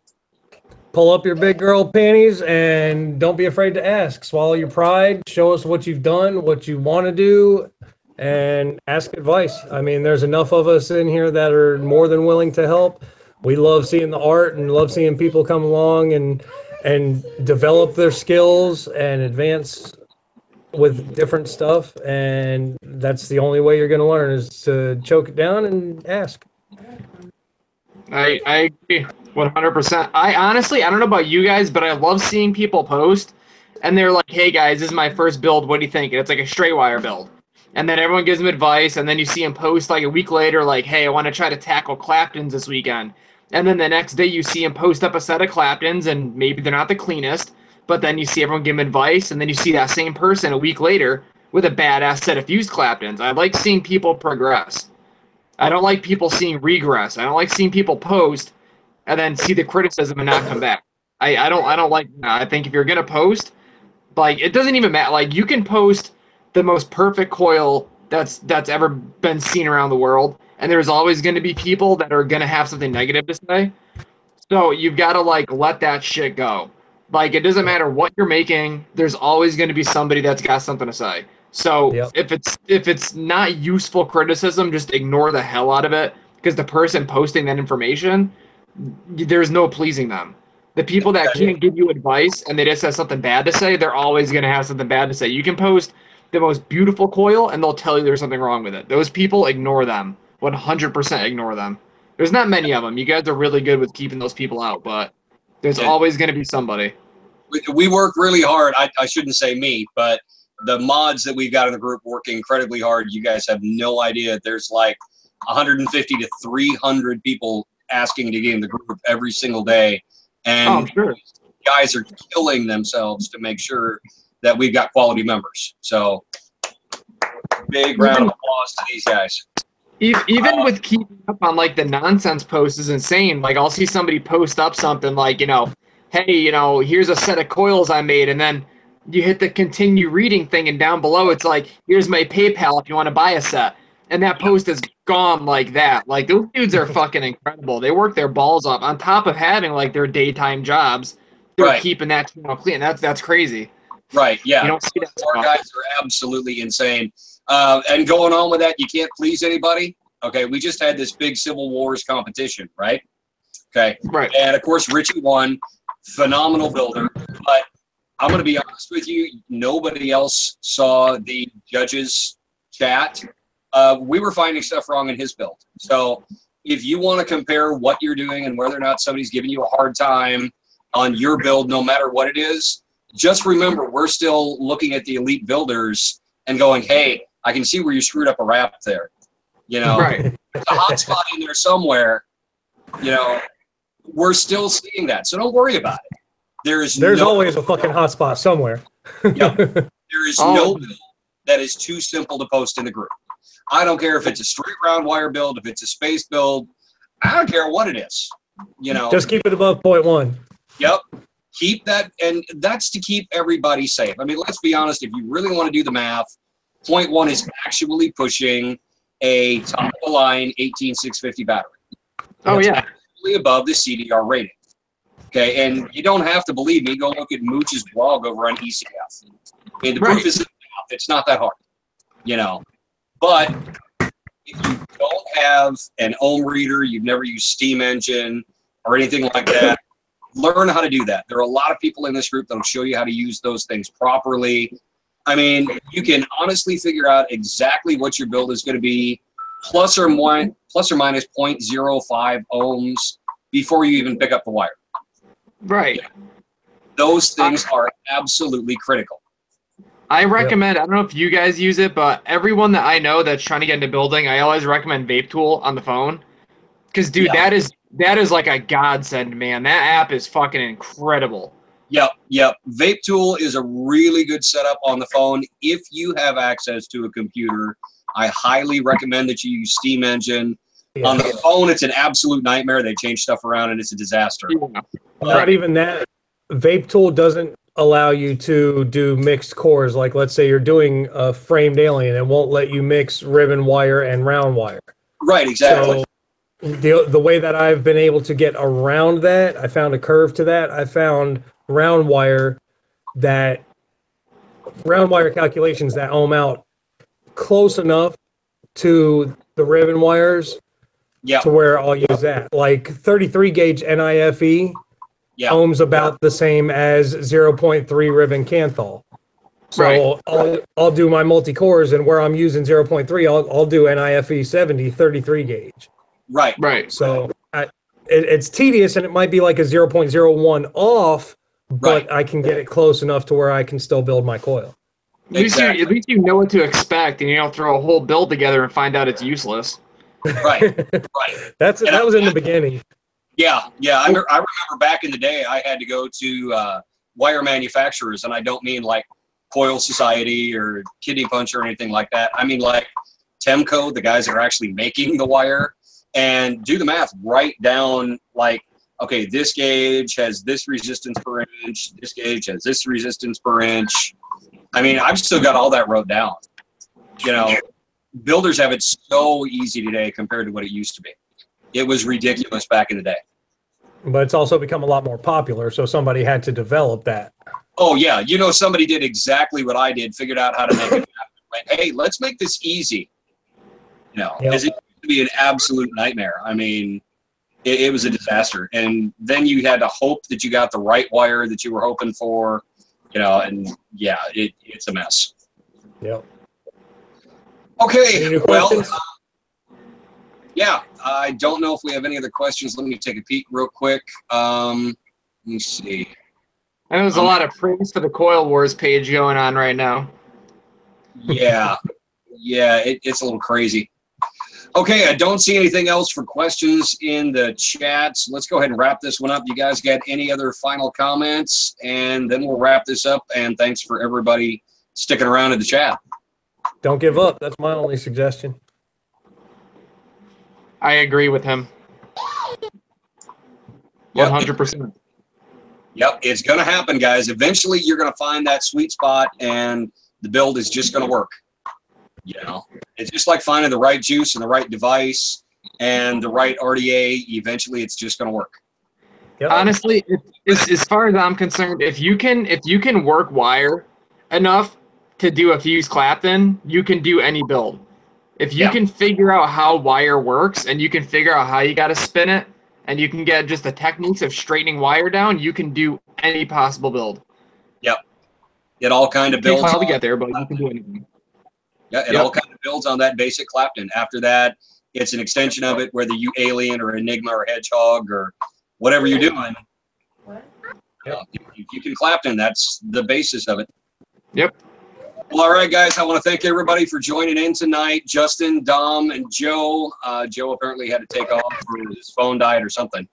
Pull up your big girl panties and don't be afraid to ask. Swallow your pride. Show us what you've done, what you want to do, and ask advice. I mean, there's enough of us in here that are more than willing to help. We love seeing the art and love seeing people come along and develop their skills and advance with different stuff. And that's the only way you're going to learn, is to choke it down and ask. I agree 100%. I honestly, I don't know about you guys, but I love seeing people post and they're like, hey guys, this is my first build. What do you think? And it's like a straight wire build. And then everyone gives them advice. And then you see them post like a week later, like, hey, I want to try to tackle Claptons this weekend. And then the next day you see them post up a set of Claptons and maybe they're not the cleanest, but then you see everyone give them advice. And then you see that same person a week later with a badass set of fused Claptons. I like seeing people progress. I don't like people seeing regress. I don't like seeing people post and then see the criticism and not come back. I don't like that. I think if you're gonna post, like, it doesn't even matter. Like, you can post the most perfect coil that's ever been seen around the world, and there's always gonna be people that are gonna have something negative to say. So you've got to like let that shit go. Like, it doesn't matter what you're making. There's always gonna be somebody that's got something to say. So Yep. if it's not useful criticism, just ignore the hell out of it, because the person posting that information, there's no pleasing them. The people that can't give you advice and they just have something bad to say, they're always going to have something bad to say. You can post the most beautiful coil and they'll tell you there's something wrong with it. Those people, ignore them. 100% ignore them. There's not many of them. You guys are really good with keeping those people out, but there's always going to be somebody. We work really hard. I shouldn't say me, but the mods that we've got in the group work incredibly hard. You guys have no idea. There's like 150 to 300 people asking to get in the group every single day. And sure. Guys are killing themselves to make sure that we've got quality members. So big round of applause to these guys. Even with keeping up on like the nonsense posts is insane. Like, I'll see somebody post up something like, hey, here's a set of coils I made, and then you hit the continue reading thing, and down below it's like, here's my PayPal if you want to buy a set. And that post is gone like that. Like, those dudes are fucking incredible. They work their balls off on top of having like their daytime jobs. They're keeping that channel clean. That's crazy. Right. Yeah. You don't see that Our guys are absolutely insane. And going on with that, you can't please anybody. Okay. We just had this big Civil Wars competition, right? Okay. Right. And of course, Richie won. Phenomenal builder. But I'm going to be honest with you. Nobody else saw the judges' chat. We were finding stuff wrong in his build. So if you want to compare what you're doing and whether or not somebody's giving you a hard time on your build, no matter what it is, just remember, we're still looking at the elite builders and going, hey, I can see where you screwed up a wrap there. Right. There's a hot spot in there somewhere. We're still seeing that. So don't worry about it. There's always a fucking hot spot somewhere. Yep. There is no build that is too simple to post in the group. I don't care if it's a straight round wire build, if it's a space build. I don't care what it is. Just keep it above 0.1. Yep. Keep that, and that's to keep everybody safe. I mean, let's be honest. If you really want to do the math, 0.1 is actually pushing a top of the line 18650 battery. Oh, yeah. Actually above the CDR rating. Okay, and you don't have to believe me. Go look at Mooch's blog over on ECF. I mean, the proof is in the mouth. It's not that hard, But if you don't have an ohm reader, you've never used steam engine or anything like that, learn how to do that. There are a lot of people in this group that will show you how to use those things properly. I mean, you can honestly figure out exactly what your build is going to be, plus or minus 0.05 ohms before you even pick up the wire. Right. Those things are absolutely critical. I recommend, I don't know if you guys use it, but everyone that I know that's trying to get into building, I always recommend Vape Tool on the phone. Because, dude, that is like a godsend, man. That app is fucking incredible. Yep. Vape Tool is a really good setup on the phone. If you have access to a computer, I highly recommend that you use Steam Engine. Yeah. On the phone, it's an absolute nightmare. They change stuff around, and it's a disaster. Yeah. Not even that. Vape Tool doesn't allow you to do mixed cores. Like, let's say you're doing a framed alien, it won't let you mix ribbon wire and round wire. Right, exactly. So the way that I've been able to get around that, I found a curve to that. I found round wire calculations that ohm out close enough to the ribbon wires to where I'll use that. Like 33 gauge NIFE ohms about the same as 0.3 ribbon Canthal. So I'll do my multi-cores, and where I'm using 0.3, I'll do NIFE 70 33 gauge. Right. So it's tedious, and it might be like a 0.01 off, but I can get it close enough to where I can still build my coil. At least you know what to expect, and you don't throw a whole build together and find out it's useless. Right. That was in the beginning. Yeah. I remember back in the day, I had to go to wire manufacturers, and I don't mean like Coil Society or Kidney Punch or anything like that. I mean like Temco, the guys that are actually making the wire, and do the math, write down like, okay, this gauge has this resistance per inch, this gauge has this resistance per inch. I mean, I've still got all that wrote down. You know, builders have it so easy today compared to what it used to be. It was ridiculous back in the day. But it's also become a lot more popular, so somebody had to develop that. Oh, yeah. You know, somebody did exactly what I did, figured out how to make it happen. Went, hey, let's make this easy. You know, because it used to be an absolute nightmare. I mean, it was a disaster. And then you had to hope that you got the right wire that you were hoping for, you know, and yeah, it's a mess. Yep. Okay, well, yeah, I don't know if we have any other questions. Let me take a peek real quick. Let me see. And there's a lot of praise for the Coil Wars page going on right now. Yeah, it's a little crazy. Okay, I don't see anything else for questions in the chats. Let's go ahead and wrap this one up. You guys got any other final comments? And then we'll wrap this up. And thanks for everybody sticking around in the chat. Don't give up. That's my only suggestion. I agree with him. 100%. Yep, it's going to happen, guys. Eventually, you're going to find that sweet spot, and the build is just going to work. You know, it's just like finding the right juice and the right device and the right RDA. Eventually, it's just going to work. Yep. Honestly, as far as I'm concerned, if you can work wire enough to do a fuse Clapton, you can do any build. If you can figure out how wire works and you can figure out how you got to spin it, and you can get just the techniques of straightening wire down, you can do any possible build. Yep. It all kind of builds. It takes a while to get there, but you can do anything. Yeah, it all kind of builds on that basic Clapton. After that, it's an extension of it, whether you Alien or Enigma or Hedgehog or whatever you're doing. If you can Clapton, that's the basis of it. Yep. Well, all right, guys, I want to thank everybody for joining in tonight. Justin, Dom, and Joe. Joe apparently had to take off or his phone died or something.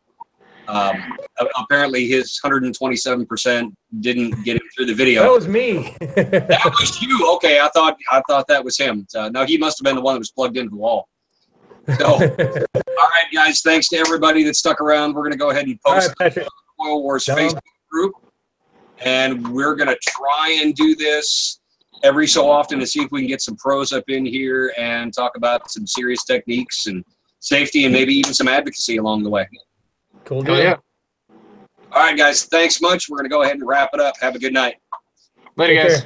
Apparently his 127% didn't get him through the video. That was me. That was you. Okay, I thought that was him. No, he must have been the one that was plugged into the wall. So, all right, guys, thanks to everybody that stuck around. We're going to go ahead and post the Coil Wars Facebook group, and we're going to try and do this every so often to see if we can get some pros up in here and talk about some serious techniques and safety and maybe even some advocacy along the way. Cool deal. Yeah. All right, guys, thanks much. We're going to go ahead and wrap it up. Have a good night. Later, guys.